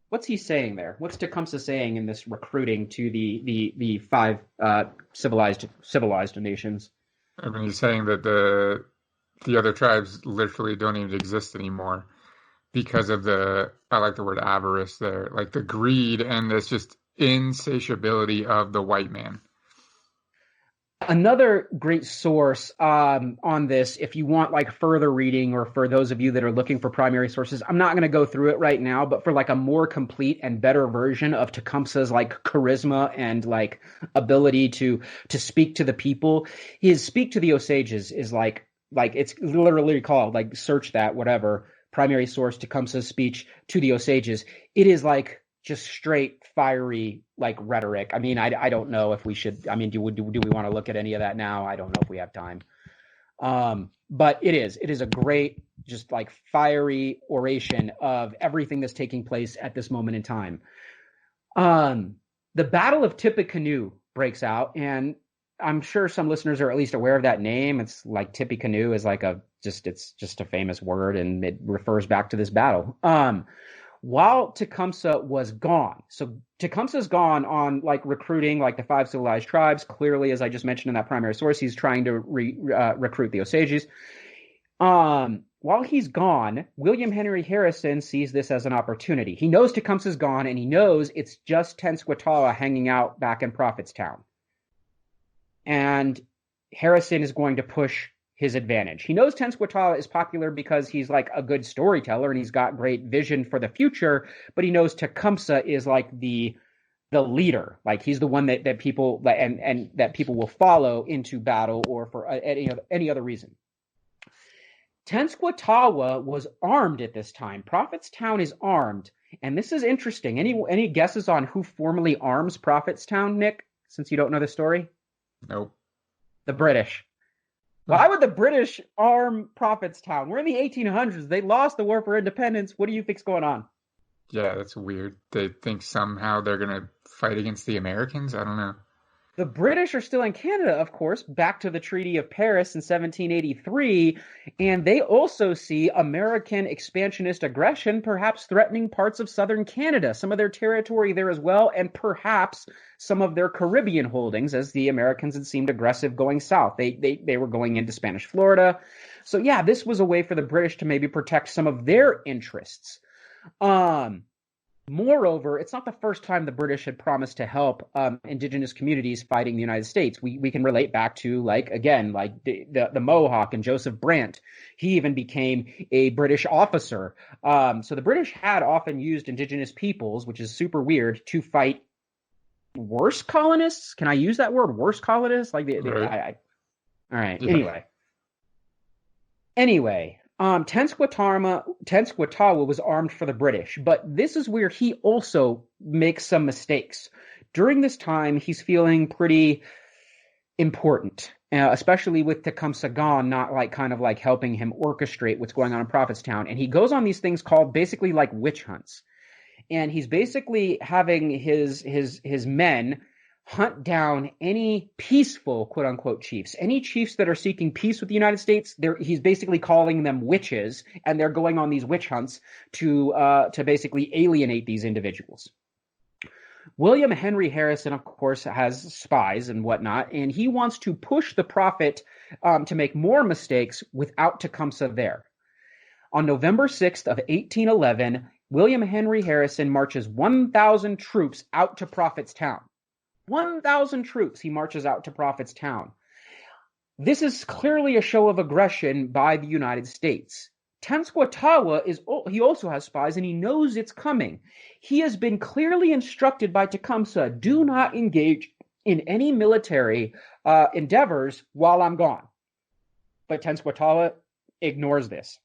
What's he saying there? What's Tecumseh saying in this recruiting to the five civilized nations? I mean, he's saying that the other tribes literally don't even exist anymore because of I like the word avarice there, like the greed and this just insatiability of the white man. Another great source on this, if you want like further reading, or for those of you that are looking for primary sources, I'm not going to go through it right now, but for like a more complete and better version of Tecumseh's like charisma and like ability to speak to the people, his Speak to the Osages is like it's literally called, like, search that, whatever, primary source, Tecumseh's speech to the Osages. It is like just straight fiery like rhetoric. I mean, I don't know if we should, I mean, do we want to look at any of that now? I don't know if we have time. But it is a great, just like fiery oration of everything that's taking place at this moment in time. The Battle of Tippecanoe breaks out, and I'm sure some listeners are at least aware of that name. It's like Tippecanoe is like it's just a famous word, and it refers back to this battle. While Tecumseh was gone, so Tecumseh's gone on like recruiting like the five civilized tribes. Clearly, as I just mentioned in that primary source, he's trying to recruit the Osages. While he's gone, William Henry Harrison sees this as an opportunity. He knows Tecumseh's gone, and he knows it's just Tenskwatawa hanging out back in Prophetstown. And Harrison is going to push his advantage. He knows Tenskwatawa is popular because he's like a good storyteller and he's got great vision for the future, but he knows Tecumseh is like the leader. Like he's the one that people and that people will follow into battle or for any other reason. Tenskwatawa was armed at this time. Prophetstown is armed, and this is interesting. Any guesses on who formally arms Prophetstown, Nick, since you don't know the story? Nope. The British. Why would the British arm Prophetstown? We're in the 1800s. They lost the war for independence. What do you think's going on? Yeah, that's weird. They think somehow they're going to fight against the Americans? I don't know. The British are still in Canada, of course, back to the Treaty of Paris in 1783, and they also see American expansionist aggression perhaps threatening parts of southern Canada, some of their territory there as well, and perhaps some of their Caribbean holdings, as the Americans had seemed aggressive going south. They were going into Spanish Florida. So yeah, this was a way for the British to maybe protect some of their interests. Moreover, it's not the first time the British had promised to help indigenous communities fighting the United States. We can relate back to, like the Mohawk and Joseph Brant. He even became a British officer. So the British had often used indigenous peoples, which is super weird, to fight worse colonists. Can I use that word, worse colonists? All right. Yeah. Anyway, Tenskwatawa was armed for the British, but this is where he also makes some mistakes. During this time, he's feeling pretty important, especially with Tecumseh gone, not kind of helping him orchestrate what's going on in Prophetstown. And he goes on these things called basically like witch hunts. And he's basically having his men hunt down any peaceful, quote unquote, chiefs, any chiefs that are seeking peace with the United States. He's basically calling them witches, and they're going on these witch hunts to basically alienate these individuals. William Henry Harrison, of course, has spies and whatnot, and he wants to push the prophet to make more mistakes without Tecumseh there. On November 6th of 1811, William Henry Harrison marches 1,000 troops out to Prophetstown. 1,000 troops he marches out to Prophetstown. This is clearly a show of aggression by the United States. Tenskwatawa he also has spies, and he knows it's coming. He has been clearly instructed by Tecumseh, do not engage in any military endeavors while I'm gone. But Tenskwatawa ignores this.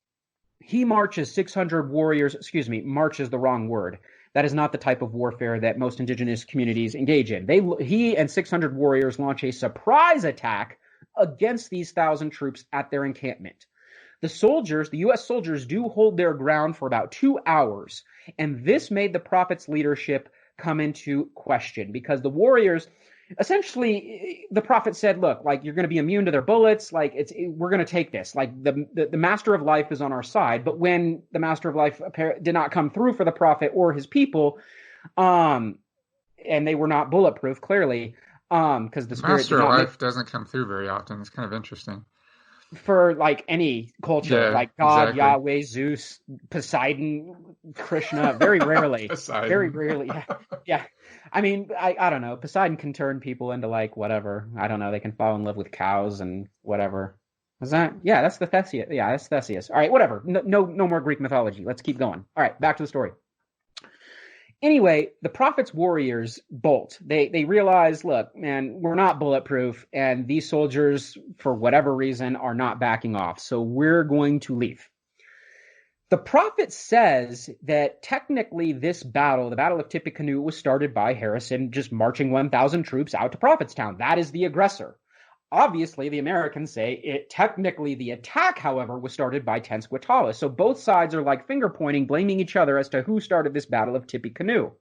He marches 600 warriors, marches the wrong word. That is not the type of warfare that most indigenous communities engage in. He and 600 warriors launch a surprise attack against these 1,000 troops at their encampment. The U.S. soldiers do hold their ground for about 2 hours, and this made the prophet's leadership come into question because the warriors, essentially, the prophet said, look, you're going to be immune to their bullets. We're going to take this. The master of life is on our side. But when the master of life did not come through for the prophet or his people, and they were not bulletproof, clearly, because the spirit master of life doesn't come through very often. It's kind of interesting. For any culture, God, exactly. Yahweh, Zeus, Poseidon, Krishna, very rarely. Very rarely. Yeah. I mean, I don't know. Poseidon can turn people into whatever. I don't know. They can fall in love with cows and whatever. Is that? Yeah, that's the Theseus. Yeah, that's Theseus. All right, whatever. No more Greek mythology. Let's keep going. All right, back to the story. Anyway, the prophet's warriors bolt. They realize, look, man, we're not bulletproof, and these soldiers, for whatever reason, are not backing off. So we're going to leave. The prophet says that technically this battle, the Battle of Tippecanoe, was started by Harrison just marching 1,000 troops out to Prophetstown. That is the aggressor. Obviously, the Americans say technically the attack, however, was started by Tenskwatawa. So both sides are finger pointing, blaming each other as to who started this Battle of Tippecanoe.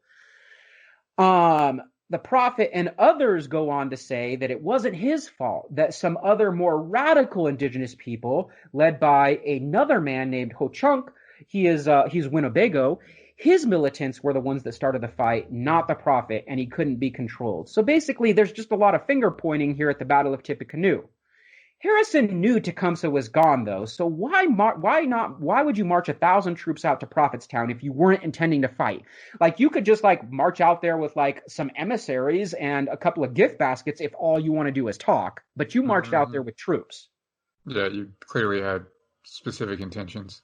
The prophet and others go on to say that it wasn't his fault, that some other more radical indigenous people, led by another man named Ho-Chunk, he's Winnebago, his militants were the ones that started the fight, not the prophet, and he couldn't be controlled. So basically, there's just a lot of finger pointing here at the Battle of Tippecanoe. Harrison knew Tecumseh was gone, though, so why would you march 1,000 troops out to Prophetstown if you weren't intending to fight? You could just march out there with some emissaries and a couple of gift baskets if all you want to do is talk, but you marched out there with troops. Yeah, you clearly had specific intentions.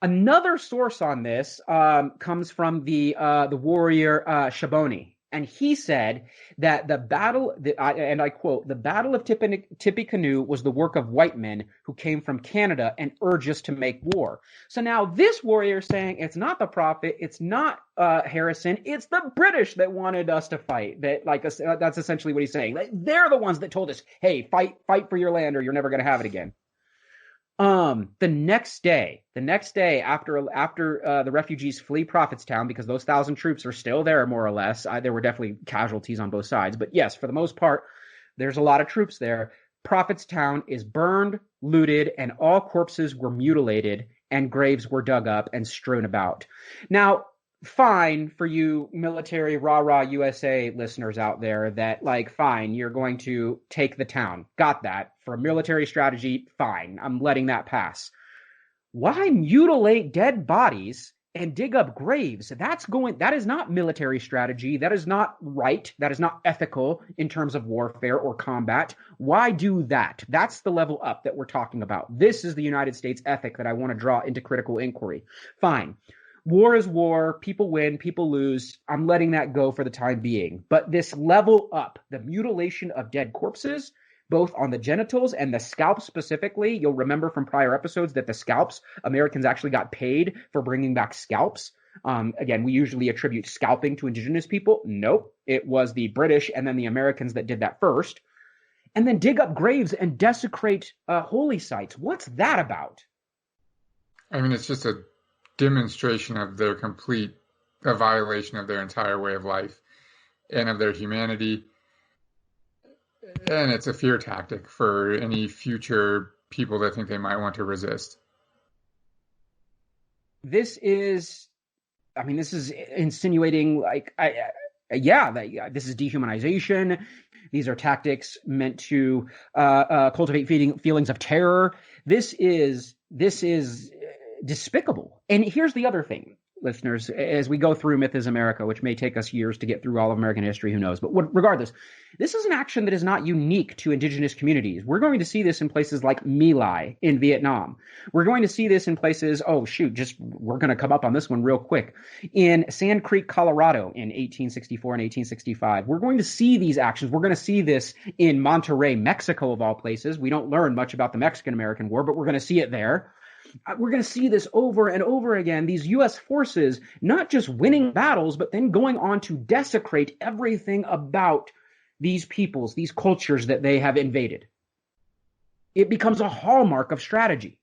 Another source on this comes from the warrior Shaboni, and he said that the battle, and I quote, the Battle of Tippecanoe was the work of white men who came from Canada and urged us to make war. So now this warrior is saying it's not the prophet, it's not Harrison, it's the British that wanted us to fight. That's essentially what he's saying. They're the ones that told us, hey, fight for your land or you're never going to have it again. The next day after the refugees flee Prophetstown, because those 1,000 troops are still there, more or less. There were definitely casualties on both sides, but yes, for the most part, there's a lot of troops there. Prophetstown is burned, looted, and all corpses were mutilated, and graves were dug up and strewn about. Now, fine for you military rah-rah USA listeners out there that, like, fine, you're going to take the town. Got that. For a military strategy, fine. I'm letting that pass. Why mutilate dead bodies and dig up graves? That is not military strategy. That is not right. That is not ethical in terms of warfare or combat. Why do that? That's the level up that we're talking about. This is the United States ethic that I want to draw into critical inquiry. Fine. War is war. People win, people lose. I'm letting that go for the time being. But this level up, the mutilation of dead corpses, both on the genitals and the scalps specifically. You'll remember from prior episodes that the scalps, Americans actually got paid for bringing back scalps. Again, we usually attribute scalping to indigenous people. Nope. It was the British and then the Americans that did that first. And then dig up graves and desecrate holy sites. What's that about? I mean, it's just a demonstration of their a violation of their entire way of life and of their humanity. And it's a fear tactic for any future people that think they might want to resist. This is insinuating this is dehumanization. These are tactics meant to cultivate feelings of terror. This is despicable. And here's the other thing, listeners, as we go through Myth is America, which may take us years to get through all of American history, who knows? But regardless, this is an action that is not unique to indigenous communities. We're going to see this in places like My Lai in Vietnam. We're going to see this in places, we're going to come up on this one real quick, in Sand Creek, Colorado in 1864 and 1865. We're going to see these actions. We're going to see this in Monterrey, Mexico, of all places. We don't learn much about the Mexican-American War, but we're going to see it there. We're going to see this over and over again, these U.S. forces not just winning battles, but then going on to desecrate everything about these peoples, these cultures that they have invaded. It becomes a hallmark of strategy.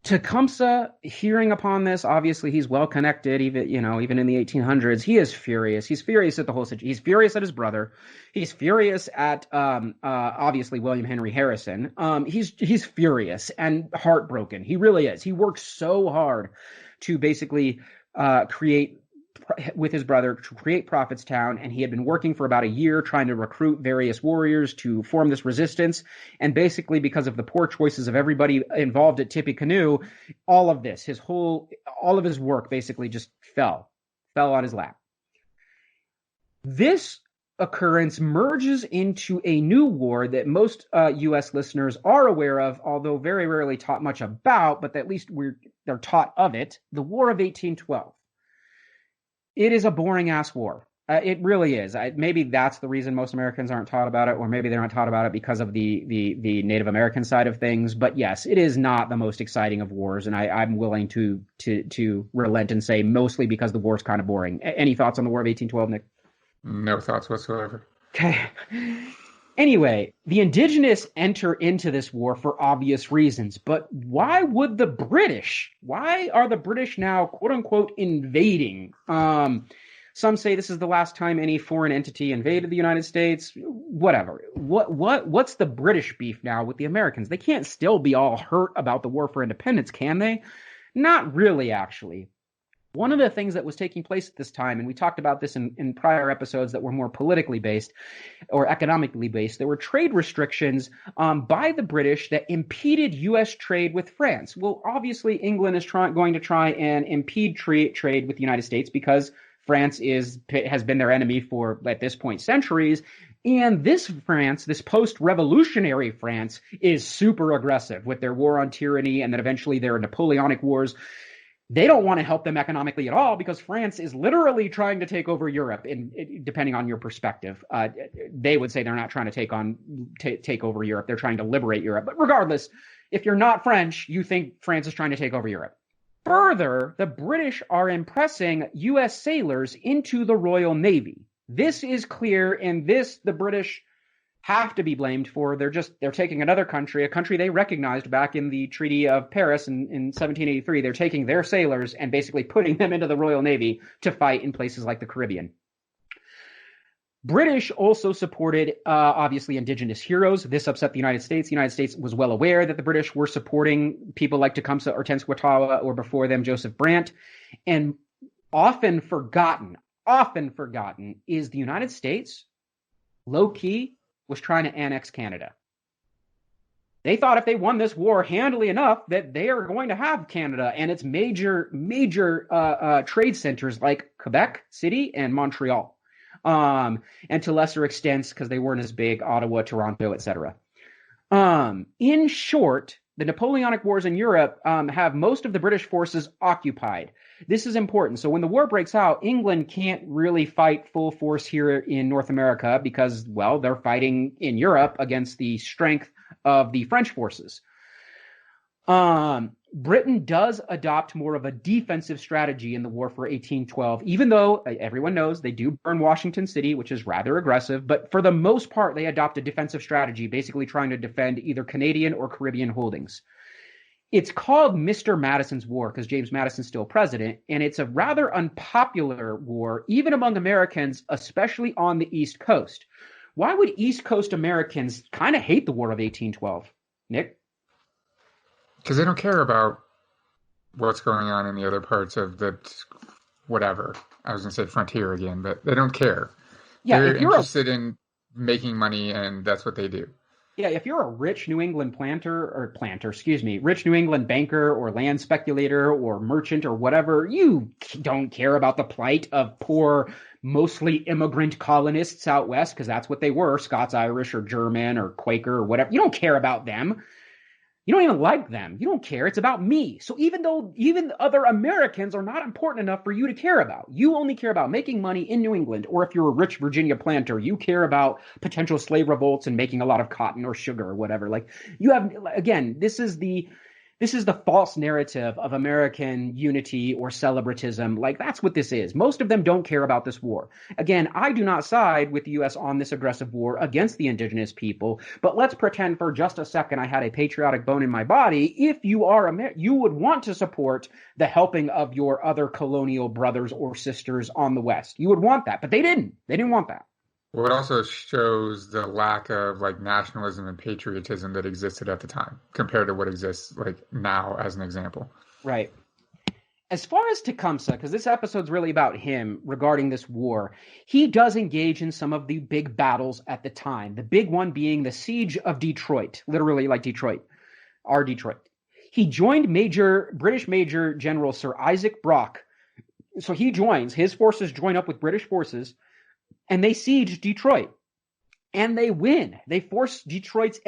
Tecumseh, hearing upon this, obviously he's well connected, even in the 1800s, he is furious. He's furious at the whole situation. He's furious at his brother. He's furious at, obviously, William Henry Harrison. He's furious and heartbroken. He really is. He worked so hard to basically create, with his brother, to create Prophetstown, and he had been working for about a year trying to recruit various warriors to form this resistance. And basically, because of the poor choices of everybody involved at Tippecanoe, all of his work basically just fell on his lap. This occurrence merges into a new war that most U.S. listeners are aware of, although very rarely taught much about, but at least they're taught of it, the War of 1812. It is a boring-ass war. It really is. Maybe that's the reason most Americans aren't taught about it, or maybe they're not taught about it because of the Native American side of things. But yes, it is not the most exciting of wars, and I'm willing to relent and say mostly because the war's kind of boring. Any thoughts on the War of 1812, Nick? No thoughts whatsoever. Okay. Anyway, the Indigenous enter into this war for obvious reasons, but why are the British now, quote unquote, invading? Some say this is the last time any foreign entity invaded the United States. Whatever. What's the British beef now with the Americans? They can't still be all hurt about the war for independence, can they? Not really, actually. One of the things that was taking place at this time, and we talked about this in prior episodes that were more politically based or economically based, there were trade restrictions by the British that impeded U.S. trade with France. Well, obviously, England is going to try and impede trade with the United States because France has been their enemy for, at this point, centuries. And this France, this post-revolutionary France, is super aggressive with their war on tyranny and then eventually their Napoleonic Wars. They don't want to help them economically at all because France is literally trying to take over Europe. Depending on your perspective, they would say they're not trying to take over Europe. They're trying to liberate Europe. But regardless, if you're not French, you think France is trying to take over Europe. Further, the British are impressing U.S. sailors into the Royal Navy. This is clear, and the British have to be blamed for. They're taking another country, a country they recognized back in the Treaty of Paris in 1783. They're taking their sailors and basically putting them into the Royal Navy to fight in places like the Caribbean. British also supported, obviously, Indigenous heroes. This upset the United States. The United States was well aware that the British were supporting people like Tecumseh or Tenskwatawa, or before them, Joseph Brant. And often forgotten is the United States, low-key, was trying to annex Canada. They thought if they won this war handily enough that they are going to have Canada and its major trade centers like Quebec City and Montreal. And to lesser extents, because they weren't as big, Ottawa, Toronto, etc. In short, the Napoleonic Wars in Europe have most of the British forces occupied. This is important. So when the war breaks out, England can't really fight full force here in North America because, well, they're fighting in Europe against the strength of the French forces. Britain does adopt more of a defensive strategy in the war for 1812, even though everyone knows they do burn Washington City, which is rather aggressive. But for the most part, they adopt a defensive strategy, basically trying to defend either Canadian or Caribbean holdings. It's called Mr. Madison's War because James Madison's still president, and it's a rather unpopular war, even among Americans, especially on the East Coast. Why would East Coast Americans kind of hate the War of 1812? Nick? Because they don't care about what's going on in the other parts of the whatever. I was going to say frontier again, but they don't care. Yeah, they're interested in making money, and that's what they do. Yeah, if you're a rich New England rich New England banker or land speculator or merchant or whatever, you don't care about the plight of poor, mostly immigrant colonists out west, because that's what they were, Scots, Irish, or German, or Quaker, or whatever. You don't care about them. You don't even like them. You don't care. It's about me. So even other Americans are not important enough for you to care about. You only care about making money in New England, or if you're a rich Virginia planter, you care about potential slave revolts and making a lot of cotton or sugar or whatever. Like, you have, again, this is the false narrative of American unity or celebratism. Like, that's what this is. Most of them don't care about this war. Again, I do not side with the U.S. on this aggressive war against the indigenous people, but let's pretend for just a second I had a patriotic bone in my body. If you are you would want to support the helping of your other colonial brothers or sisters on the West. You would want that, but they didn't. They didn't want that. Well, it also shows the lack of nationalism and patriotism that existed at the time compared to what exists now, as an example. Right. As far as Tecumseh, because this episode's really about him regarding this war, he does engage in some of the big battles at the time. The big one being the Siege of Detroit, literally like Detroit, our Detroit. He joined British Major General Sir Isaac Brock. So his forces join up with British forces, and they siege Detroit, and they win. They force Detroit's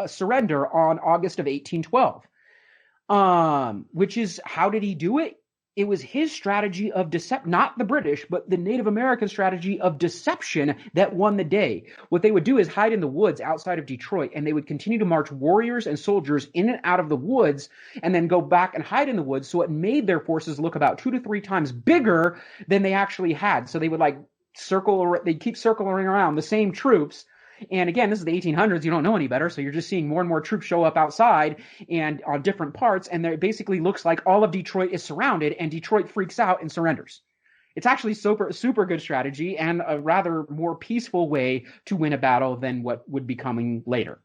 surrender on August of 1812, which is, how did he do it? It was his strategy of deception, not the British, but the Native American strategy of deception that won the day. What they would do is hide in the woods outside of Detroit, and they would continue to march warriors and soldiers in and out of the woods and then go back and hide in the woods. So it made their forces look about 2 to 3 times bigger than they actually had. So they would they'd keep circling around the same troops. And again, this is the 1800s. You don't know any better. So you're just seeing more and more troops show up outside and on different parts. And it basically looks like all of Detroit is surrounded, and Detroit freaks out and surrenders. It's actually super good strategy and a rather more peaceful way to win a battle than what would be coming later.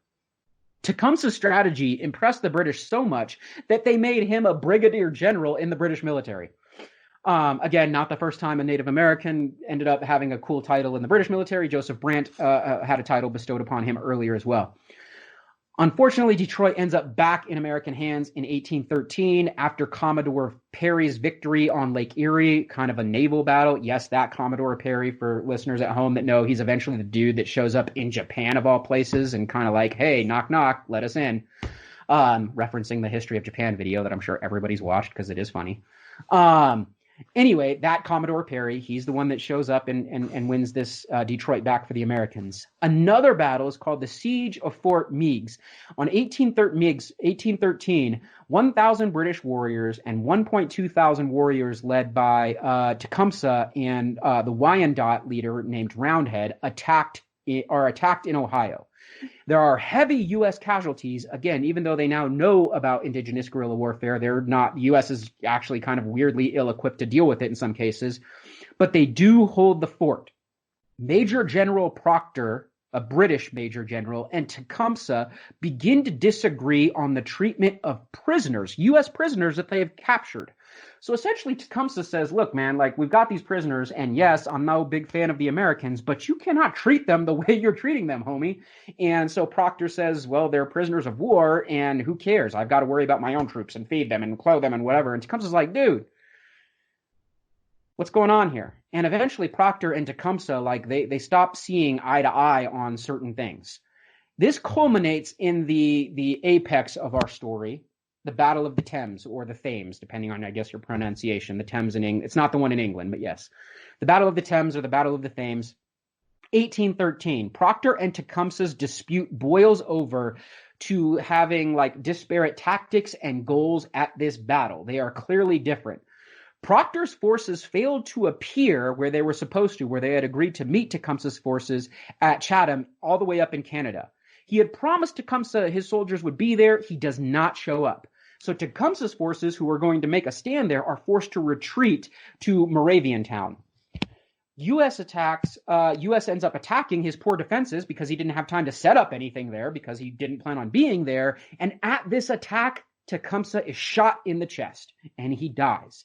Tecumseh's strategy impressed the British so much that they made him a brigadier general in the British military. Again, not the first time a Native American ended up having a cool title in the British military. Joseph Brant had a title bestowed upon him earlier as well. Unfortunately, Detroit ends up back in American hands in 1813 after Commodore Perry's victory on Lake Erie, kind of a naval battle. Yes, that Commodore Perry, for listeners at home that know, he's eventually the dude that shows up in Japan of all places and kind of like, hey, knock, knock, let us in. Referencing the History of Japan video that I'm sure everybody's watched because it is funny. Anyway, that Commodore Perry, he's the one that shows up and wins this Detroit back for the Americans. Another battle is called the Siege of Fort Meigs. On 1813, 1,000 British warriors and 1.2 thousand warriors led by Tecumseh and the Wyandot leader named Roundhead attacked are attacked in Ohio. There are heavy U.S. casualties. Again, even though they now know about indigenous guerrilla warfare, they're not. The U.S. is actually kind of weirdly ill-equipped to deal with it in some cases, but they do hold the fort. Major General Proctor, a British major general, and Tecumseh begin to disagree on the treatment of prisoners, U.S. prisoners that they have captured. So essentially, Tecumseh says, look, man, like, we've got these prisoners, and yes, I'm no big fan of the Americans, but you cannot treat them the way you're treating them, homie. And so Proctor says, well, they're prisoners of war, and who cares? I've got to worry about my own troops and feed them and clothe them and whatever. And Tecumseh's like, dude, what's going on here? And eventually Proctor and Tecumseh, like, they stop seeing eye to eye on certain things. This culminates in the apex of our story, the Battle of the Thames, or the Thames, depending on, I guess, your pronunciation. The Thames in England. It's not the one in England, but yes. The Battle of the Thames or the Battle of the Thames. 1813. Proctor and Tecumseh's dispute boils over to having, like, disparate tactics and goals at this battle. They are clearly different. Proctor's forces failed to appear where they were supposed to, where they had agreed to meet Tecumseh's forces at Chatham, all the way up in Canada. He had promised Tecumseh his soldiers would be there. He does not show up. So Tecumseh's forces, who are going to make a stand there, are forced to retreat to Moraviantown. U.S. ends up attacking his poor defenses because he didn't have time to set up anything there because he didn't plan on being there. And at this attack, Tecumseh is shot in the chest and he dies.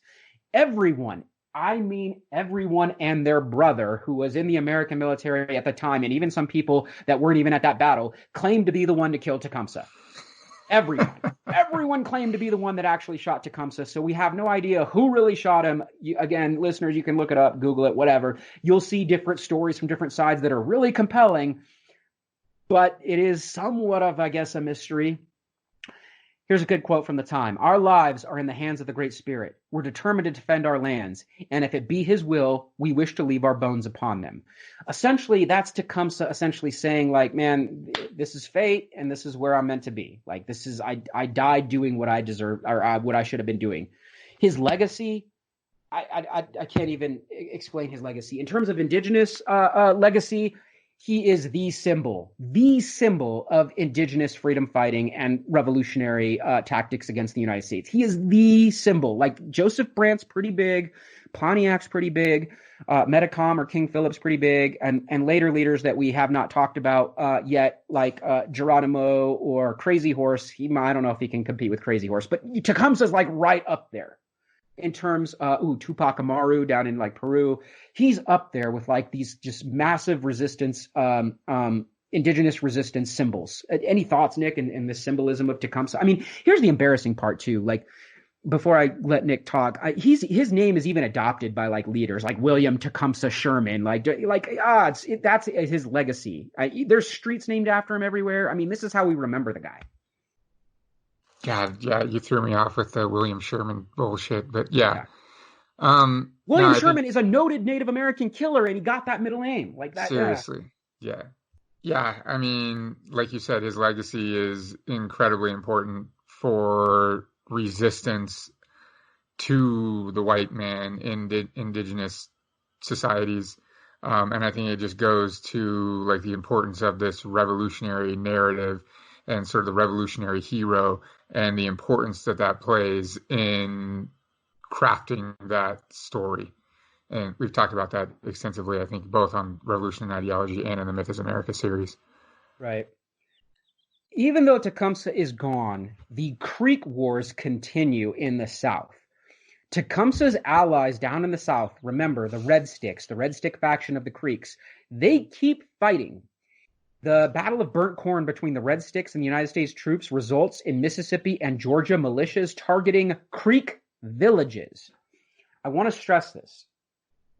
Everyone, I mean everyone and their brother who was in the American military at the time, and even some people that weren't even at that battle, claimed to be the one to kill Tecumseh. Everyone claimed to be the one that actually shot Tecumseh. So we have no idea who really shot him. Again, listeners, you can look it up, Google it, whatever. You'll see different stories from different sides that are really compelling, but it is somewhat of, I guess, a mystery. Here's a good quote from the time. Our lives are in the hands of the Great Spirit. We're determined to defend our lands, and if it be his will, we wish to leave our bones upon them. Essentially, that's Tecumseh essentially saying, like, man, this is fate, and this is where I'm meant to be. Like, this is, I died doing what I deserve, or what I should have been doing. His legacy, I can't even explain his legacy. In terms of indigenous legacy, he is the symbol of indigenous freedom fighting and revolutionary tactics against the United States. He is the symbol. Like, Joseph Brandt's pretty big, Pontiac's pretty big, Metacom or King Philip's pretty big, and later leaders that we have not talked about yet, like Geronimo or Crazy Horse. I don't know if he can compete with Crazy Horse, but Tecumseh's like right up there. In terms, Tupac Amaru down in like Peru, he's up there with like these just massive resistance, indigenous resistance symbols. Any thoughts, Nick, in the symbolism of Tecumseh? I mean, here's the embarrassing part too. Like, before I let Nick talk, his name is even adopted by like leaders like William Tecumseh Sherman. That's his legacy. There's streets named after him everywhere. I mean, this is how we remember the guy. Yeah, you threw me off with the William Sherman bullshit, but yeah. William Sherman is a noted Native American killer, and he got that middle name. Like that. Seriously, yeah. I mean, like you said, his legacy is incredibly important for resistance to the white man in indigenous societies, and I think it just goes to like the importance of this revolutionary narrative and sort of the revolutionary hero and the importance that plays in crafting that story. And we've talked about that extensively, I think, both on Revolution and Ideology and in the Myth is America series. Right. Even though Tecumseh is gone, the Creek Wars continue in the South. Tecumseh's allies down in the South, remember the Red Stick faction of the Creeks, they keep fighting. The Battle of Burnt Corn between the Red Sticks and the United States troops results in Mississippi and Georgia militias targeting Creek villages. I want to stress this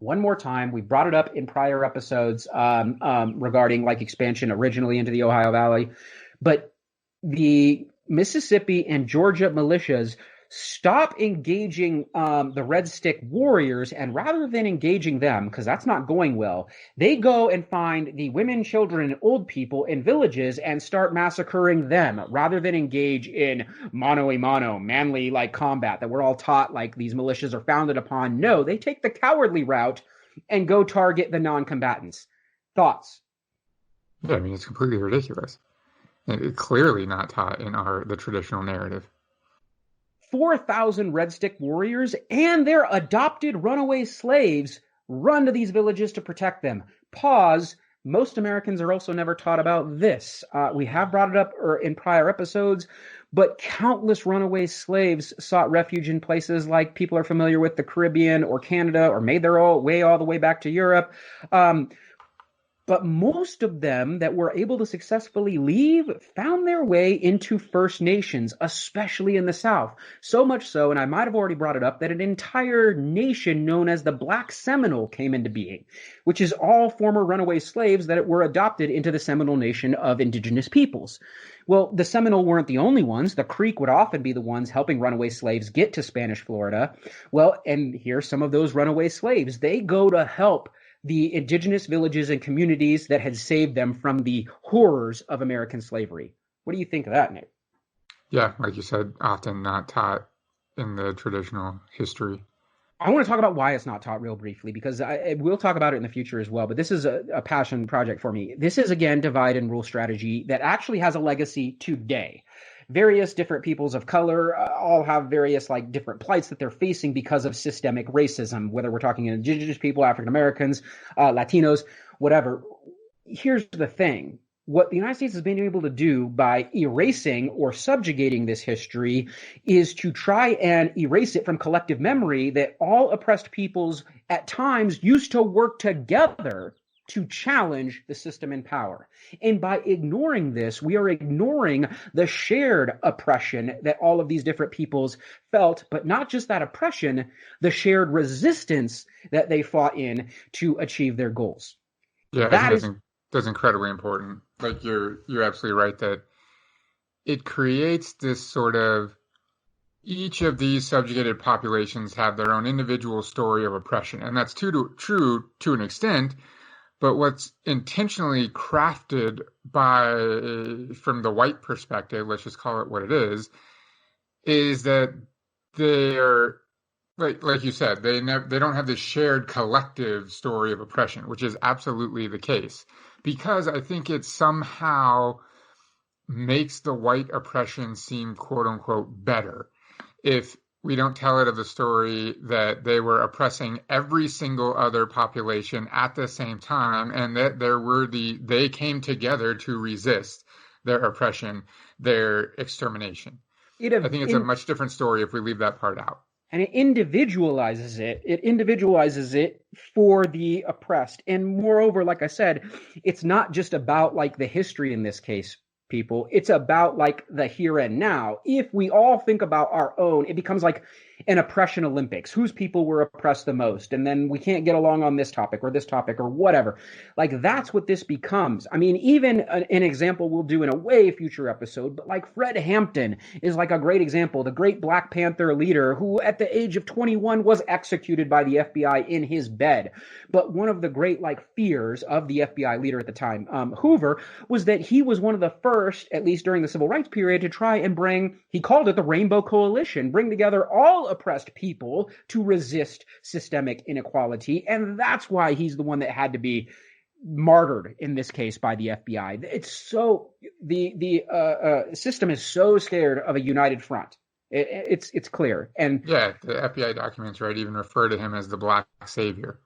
one more time. We brought it up in prior episodes regarding like expansion originally into the Ohio Valley, but the Mississippi and Georgia militias stop engaging the Red Stick warriors, and rather than engaging them, because that's not going well, they go and find the women, children, and old people in villages and start massacring them, rather than engage in mano-a-mano, manly like combat that we're all taught like these militias are founded upon. No, they take the cowardly route and go target the non-combatants. Thoughts? Yeah, I mean, it's completely ridiculous. It's clearly not taught in the traditional narrative. 4,000 Red Stick warriors and their adopted runaway slaves run to these villages to protect them. Pause. Most Americans are also never taught about this. We have brought it up in prior episodes, but countless runaway slaves sought refuge in places like people are familiar with the Caribbean or Canada, or made their way all the way back to Europe. But most of them that were able to successfully leave found their way into First Nations, especially in the South. So much so, and I might have already brought it up, that an entire nation known as the Black Seminole came into being, which is all former runaway slaves that were adopted into the Seminole Nation of Indigenous peoples. Well, the Seminole weren't the only ones. The Creek would often be the ones helping runaway slaves get to Spanish Florida. Well, and here's some of those runaway slaves. They go to help the indigenous villages and communities that had saved them from the horrors of American slavery. What do you think of that, Nick? Yeah, like you said, often not taught in the traditional history. I want to talk about why it's not taught real briefly, because we'll talk about it in the future as well, but this is a passion project for me. This is, again, divide and rule strategy that actually has a legacy today. Various different peoples of color all have various different plights that they're facing because of systemic racism, whether we're talking indigenous people, African Americans, Latinos, whatever. Here's the thing. What the United States has been able to do by erasing or subjugating this history is to try and erase it from collective memory that all oppressed peoples at times used to work together to challenge the system in power. And by ignoring this, we are ignoring the shared oppression that all of these different peoples felt, but not just that oppression, the shared resistance that they fought in to achieve their goals. Yeah, that's incredibly important. Like you're absolutely right that it creates this sort of, each of these subjugated populations have their own individual story of oppression, and that's true to an extent. But what's intentionally crafted from the white perspective, let's just call it what it is that they are, like you said, they don't have this shared collective story of oppression, which is absolutely the case, because I think it somehow makes the white oppression seem quote unquote better if we don't tell it of the story that they were oppressing every single other population at the same time, and that they came together to resist their oppression, their extermination. I think it's a much different story if we leave that part out. And it individualizes it. It individualizes it for the oppressed. And moreover, like I said, it's not just about the history in this case, people. It's about the here and now. If we all think about our own, it becomes like an oppression Olympics. Whose people were oppressed the most? And then we can't get along on this topic or whatever. That's what this becomes. I mean, even an example we'll do in a way future episode, but Fred Hampton is a great example. The great Black Panther leader who at the age of 21 was executed by the FBI in his bed. But one of the great fears of the FBI leader at the time, Hoover, was that he was one of the first, at least during the civil rights period, to try and bring, he called it the Rainbow Coalition, bring together all oppressed people to resist systemic inequality. And that's why he's the one that had to be martyred in this case by the FBI. It's so, the system is so scared of a united front. It's clear. And yeah, the FBI documents, right, even refer to him as the Black Savior.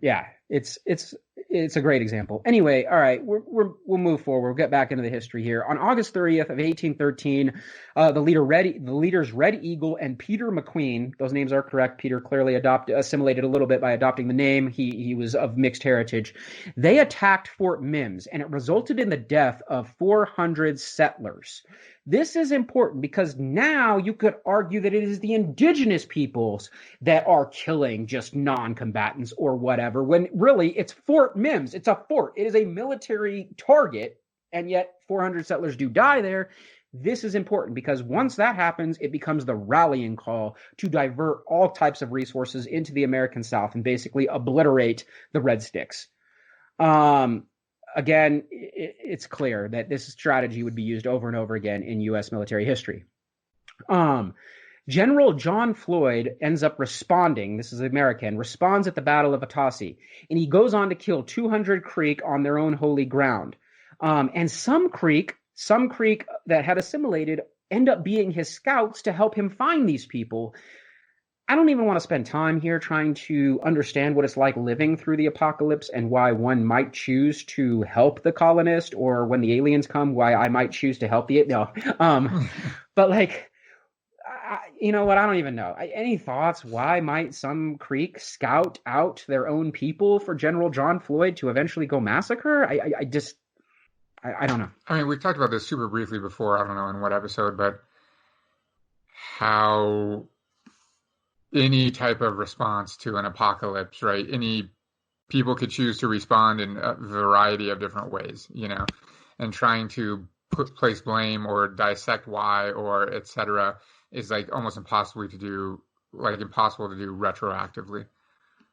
Yeah, it's a great example. Anyway, all right, we'll move forward. We'll get back into the history here. On August 30th of 1813, the leaders Red Eagle and Peter McQueen, those names are correct. Peter clearly assimilated a little bit by adopting the name. He was of mixed heritage. They attacked Fort Mims, and it resulted in the death of 400 settlers. This is important because now you could argue that it is the indigenous peoples that are killing just non-combatants or whatever, when really it's Fort Mims. It's a fort. It is a military target, and yet 400 settlers do die there. This is important because once that happens, it becomes the rallying call to divert all types of resources into the American South and basically obliterate the Red Sticks. Again, it's clear that this strategy would be used over and over again in U.S. military history. General John Floyd ends up responding, this is American, responds at the Battle of Potosi, and he goes on to kill 200 Creek on their own holy ground. And some Creek that had assimilated end up being his scouts to help him find these people. I don't even want to spend time here trying to understand what it's like living through the apocalypse and why one might choose to help the colonist, or when the aliens come, why I might choose to help the no. But like, you know what? I don't even know. Any thoughts? Why might some Creek scout out their own people for General John Floyd to eventually go massacre? I don't know. I mean, we've talked about this super briefly before. I don't know in what episode, but how any type of response to an apocalypse, right? Any people could choose to respond in a variety of different ways, you know, and trying to place blame or dissect why or etc. is like almost impossible to do retroactively.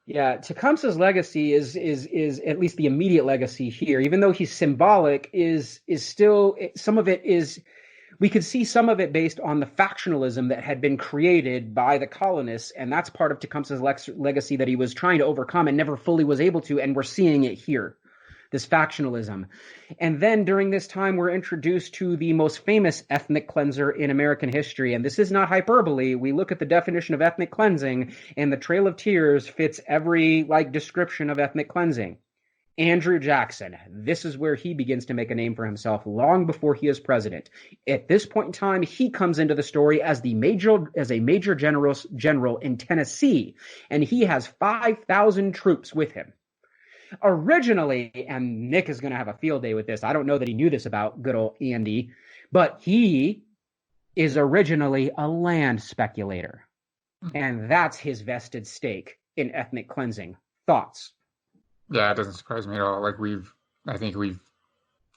Yeah, Tecumseh's legacy is at least the immediate legacy here, even though he's symbolic, is still, some of it is, we could see some of it based on the factionalism that had been created by the colonists, and that's part of Tecumseh's legacy that he was trying to overcome and never fully was able to, and we're seeing it here, this factionalism. And then during this time, we're introduced to the most famous ethnic cleanser in American history, and this is not hyperbole. We look at the definition of ethnic cleansing, and the Trail of Tears fits every description of ethnic cleansing. Andrew Jackson. This is where he begins to make a name for himself long before he is president. At this point in time, he comes into the story as a major general in Tennessee, and he has 5,000 troops with him. Originally, and Nick is going to have a field day with this. I don't know that he knew this about good old Andy, but he is originally a land speculator, and that's his vested stake in ethnic cleansing. Thoughts? Yeah, it doesn't surprise me at all. I think we've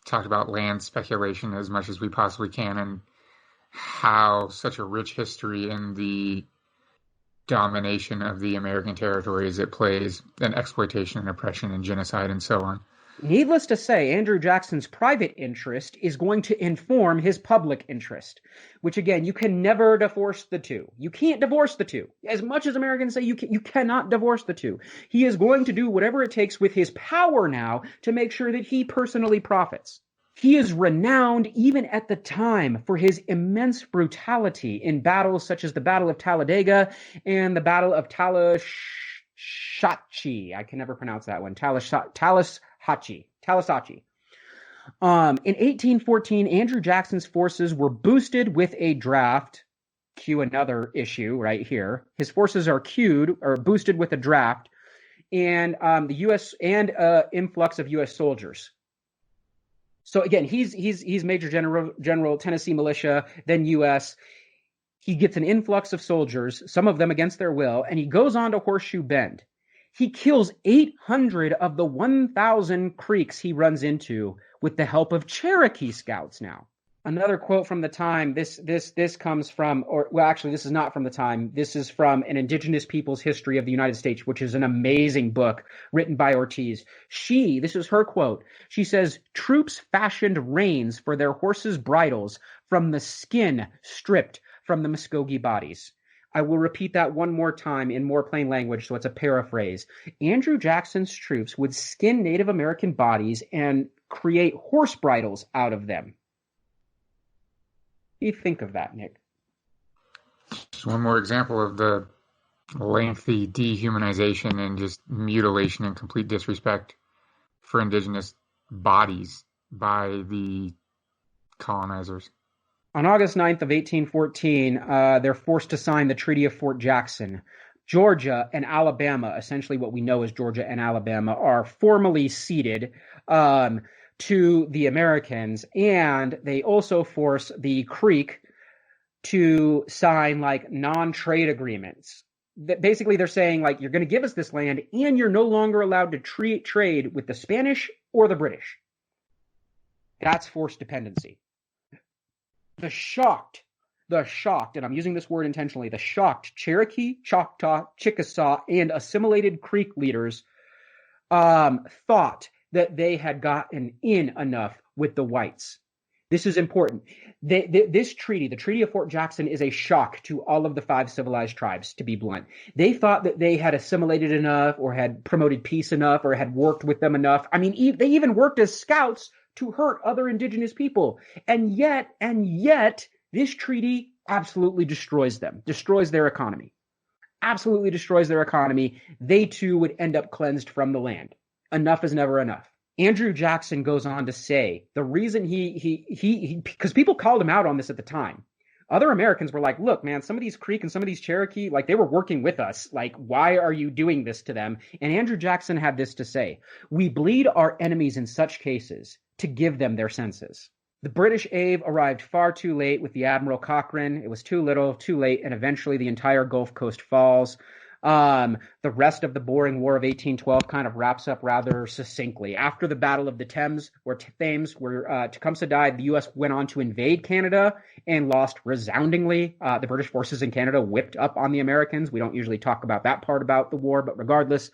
talked about land speculation as much as we possibly can, and how such a rich history in the domination of the American territories it plays, and exploitation and oppression and genocide and so on. Needless to say, Andrew Jackson's private interest is going to inform his public interest, which again, you can never divorce the two. You can't divorce the two. As much as Americans say you cannot divorce the two. He is going to do whatever it takes with his power now to make sure that he personally profits. He is renowned even at the time for his immense brutality in battles such as the Battle of Talladega and the Battle of Talashachi. I can never pronounce that one. Talashachi. In 1814, Andrew Jackson's forces were boosted with a draft. Cue another issue right here. His forces are boosted with a draft, and the U.S. and influx of U.S. soldiers. So again, he's Major General Tennessee Militia, then U.S. He gets an influx of soldiers, some of them against their will, and he goes on to Horseshoe Bend. He kills 800 of the 1,000 Creeks he runs into with the help of Cherokee scouts now. Another quote from the time, this comes from, this is not from the time, this is from an Indigenous Peoples History of the United States, which is an amazing book written by Ortiz. This is her quote, she says, "Troops fashioned reins for their horses' bridles from the skin stripped from the Muskogee bodies." I will repeat that one more time in more plain language, so it's a paraphrase. Andrew Jackson's troops would skin Native American bodies and create horse bridles out of them. What do you think of that, Nick? Just one more example of the lengthy dehumanization and just mutilation and complete disrespect for Indigenous bodies by the colonizers. On August 9th of 1814, they're forced to sign the Treaty of Fort Jackson. Georgia and Alabama, essentially what we know as Georgia and Alabama, are formally ceded to the Americans, and they also force the Creek to sign non-trade agreements. Basically, they're saying you're going to give us this land, and you're no longer allowed to trade with the Spanish or the British. That's forced dependency. The shocked, and I'm using this word intentionally, the shocked Cherokee, Choctaw, Chickasaw, and assimilated Creek leaders thought that they had gotten in enough with the whites. This is important. This treaty, the Treaty of Fort Jackson, is a shock to all of the 5 civilized tribes, to be blunt. They thought that they had assimilated enough or had promoted peace enough or had worked with them enough. I mean, they even worked as scouts to hurt other indigenous people. And yet, this treaty absolutely destroys them, destroys their economy. Absolutely destroys their economy. They too would end up cleansed from the land. Enough is never enough. Andrew Jackson goes on to say the reason he because people called him out on this at the time. Other Americans were like, look, man, some of these Creek and some of these Cherokee, like they were working with us. Like, why are you doing this to them? And Andrew Jackson had this to say: we bleed our enemies in such cases to give them their senses. The British aid arrived far too late with the Admiral Cochrane. It was too little, too late, and eventually the entire Gulf Coast falls. The rest of the boring War of 1812 kind of wraps up rather succinctly. After the Battle of the Thames, where Tecumseh died, the U.S. went on to invade Canada and lost resoundingly. The British forces in Canada whipped up on the Americans. We don't usually talk about that part about the war, but regardless,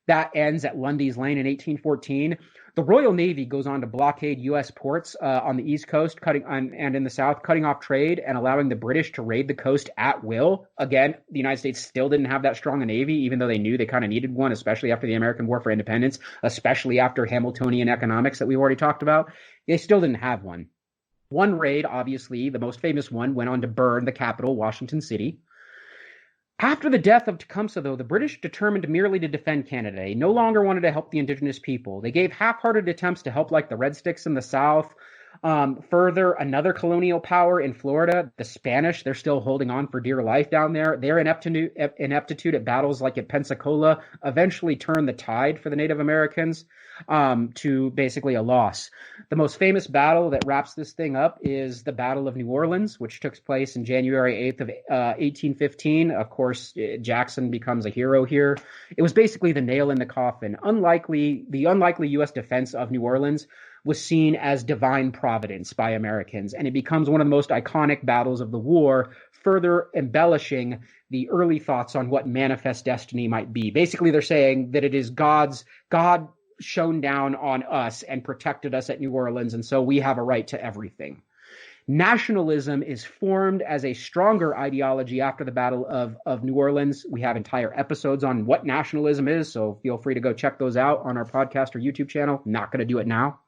that ends at Lundy's Lane in 1814. The Royal Navy goes on to blockade U.S. ports on the East Coast and in the South, cutting off trade and allowing the British to raid the coast at will. Again, the United States still didn't have that strong a navy, even though they knew they kind of needed one, especially after the American War for Independence, especially after Hamiltonian economics that we've already talked about. They still didn't have one. One raid, obviously, the most famous one, went on to burn the capital, Washington City. After the death of Tecumseh, though, the British determined merely to defend Canada. They no longer wanted to help the indigenous people. They gave half-hearted attempts to help, like the Red Sticks in the South. Further, another colonial power in Florida, the Spanish, they're still holding on for dear life down there. Their ineptitude at battles like at Pensacola eventually turned the tide for the Native Americans to basically a loss. The most famous battle that wraps this thing up is the Battle of New Orleans, which took place in January 8th of 1815. Of course, Jackson becomes a hero here. It was basically the nail in the coffin. The unlikely U.S. defense of New Orleans was seen as divine providence by Americans, and it becomes one of the most iconic battles of the war, further embellishing the early thoughts on what manifest destiny might be. Basically, they're saying that it is God shone down on us and protected us at New Orleans, and so we have a right to everything. Nationalism is formed as a stronger ideology after the Battle of New Orleans. We have entire episodes on what nationalism is, so feel free to go check those out on our podcast or YouTube channel. Not going to do it now.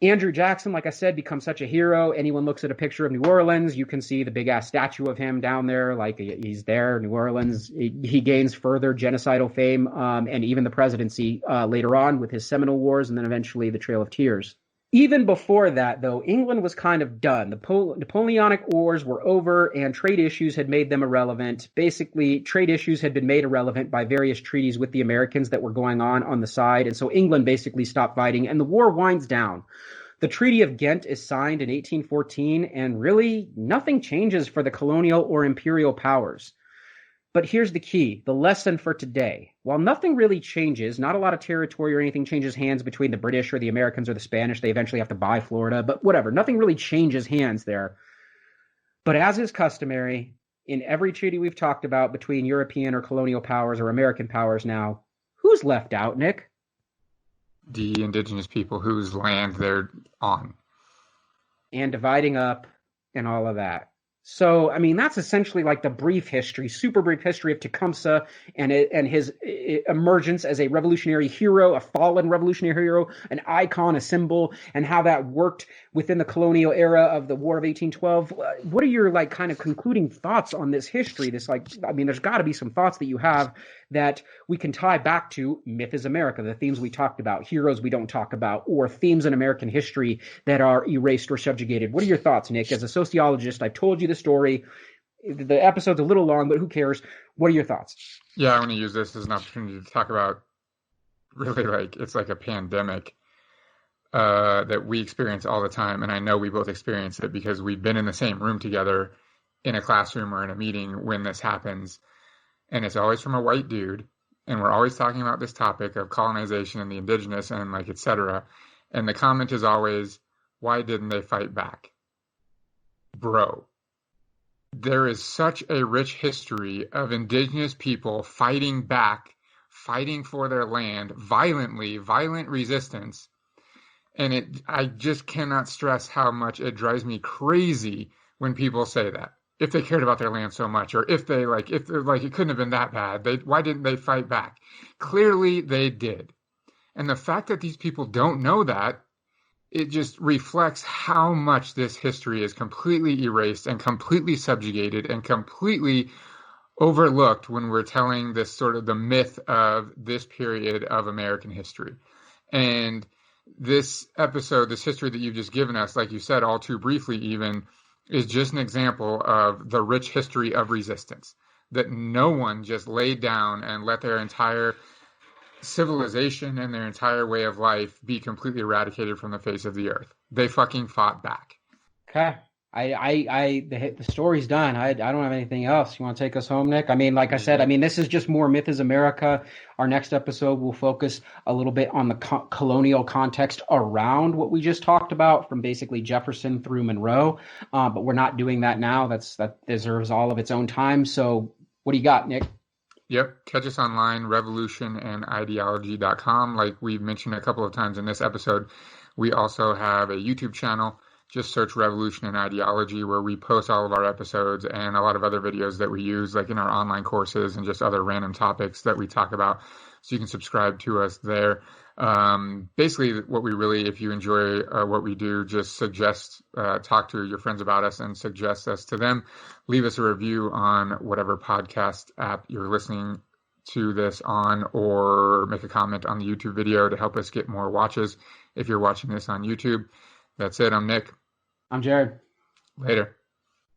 Andrew Jackson, like I said, becomes such a hero. Anyone looks at a picture of New Orleans, you can see the big-ass statue of him down there, like he's there, New Orleans. He gains further genocidal fame and even the presidency later on with his Seminole Wars and then eventually the Trail of Tears. Even before that, though, England was kind of done. The Napoleonic Wars were over and trade issues had made them irrelevant. Basically, trade issues had been made irrelevant by various treaties with the Americans that were going on the side. And so England basically stopped fighting and the war winds down. The Treaty of Ghent is signed in 1814 and really nothing changes for the colonial or imperial powers. But here's the key, the lesson for today. While nothing really changes, not a lot of territory or anything changes hands between the British or the Americans or the Spanish. They eventually have to buy Florida, but whatever. Nothing really changes hands there. But as is customary, in every treaty we've talked about between European or colonial powers or American powers now, who's left out, Nick? The indigenous people whose land they're on. And dividing up and all of that. So, I mean, that's essentially like the brief history, super brief history of Tecumseh and his emergence as a revolutionary hero, a fallen revolutionary hero, an icon, a symbol, and how that worked within the colonial era of the War of 1812. What are your like kind of concluding thoughts on this history? There's got to be some thoughts that you have that we can tie back to Myth is America, the themes we talked about, heroes we don't talk about, or themes in American history that are erased or subjugated. What are your thoughts, Nick? As a sociologist, I've told you the story. The episode's a little long, but who cares? What are your thoughts? Yeah, I want to use this as an opportunity to talk about really it's like a pandemic that we experience all the time. And I know we both experience it because we've been in the same room together in a classroom or in a meeting when this happens. And it's always from a white dude. And we're always talking about this topic of colonization and the indigenous and like, et cetera. And the comment is always, why didn't they fight back? Bro, there is such a rich history of indigenous people fighting back, fighting for their land violently, violent resistance. And I just cannot stress how much it drives me crazy when people say that. If they cared about their land so much, or if it couldn't have been that bad, why didn't they fight back? Clearly they did. And the fact that these people don't know that it just reflects how much this history is completely erased and completely subjugated and completely overlooked when we're telling this sort of the myth of this period of American history. And this episode, this history that you've just given us, like you said, all too briefly even, is just an example of the rich history of resistance, that no one just laid down and let their entire civilization and their entire way of life be completely eradicated from the face of the earth. They fucking fought back. Okay. The story's done. I don't have anything else. You want to take us home, Nick? I mean, like I said, I mean, this is just more Myth is America. Our next episode will focus a little bit on the colonial context around what we just talked about, from basically Jefferson through Monroe. But we're not doing that now. That deserves all of its own time. So what do you got, Nick? Yep. Catch us online, revolutionandideology.com. Like we've mentioned a couple of times in this episode, we also have a YouTube channel. Just search Revolution and Ideology, where we post all of our episodes and a lot of other videos that we use, like in our online courses and just other random topics that we talk about. So you can subscribe to us there. Basically, what we really, if you enjoy what we do, just suggest, talk to your friends about us and suggest us to them. Leave us a review on whatever podcast app you're listening to this on, or make a comment on the YouTube video to help us get more watches if you're watching this on YouTube. That's it. I'm Nick. I'm Jared. Later.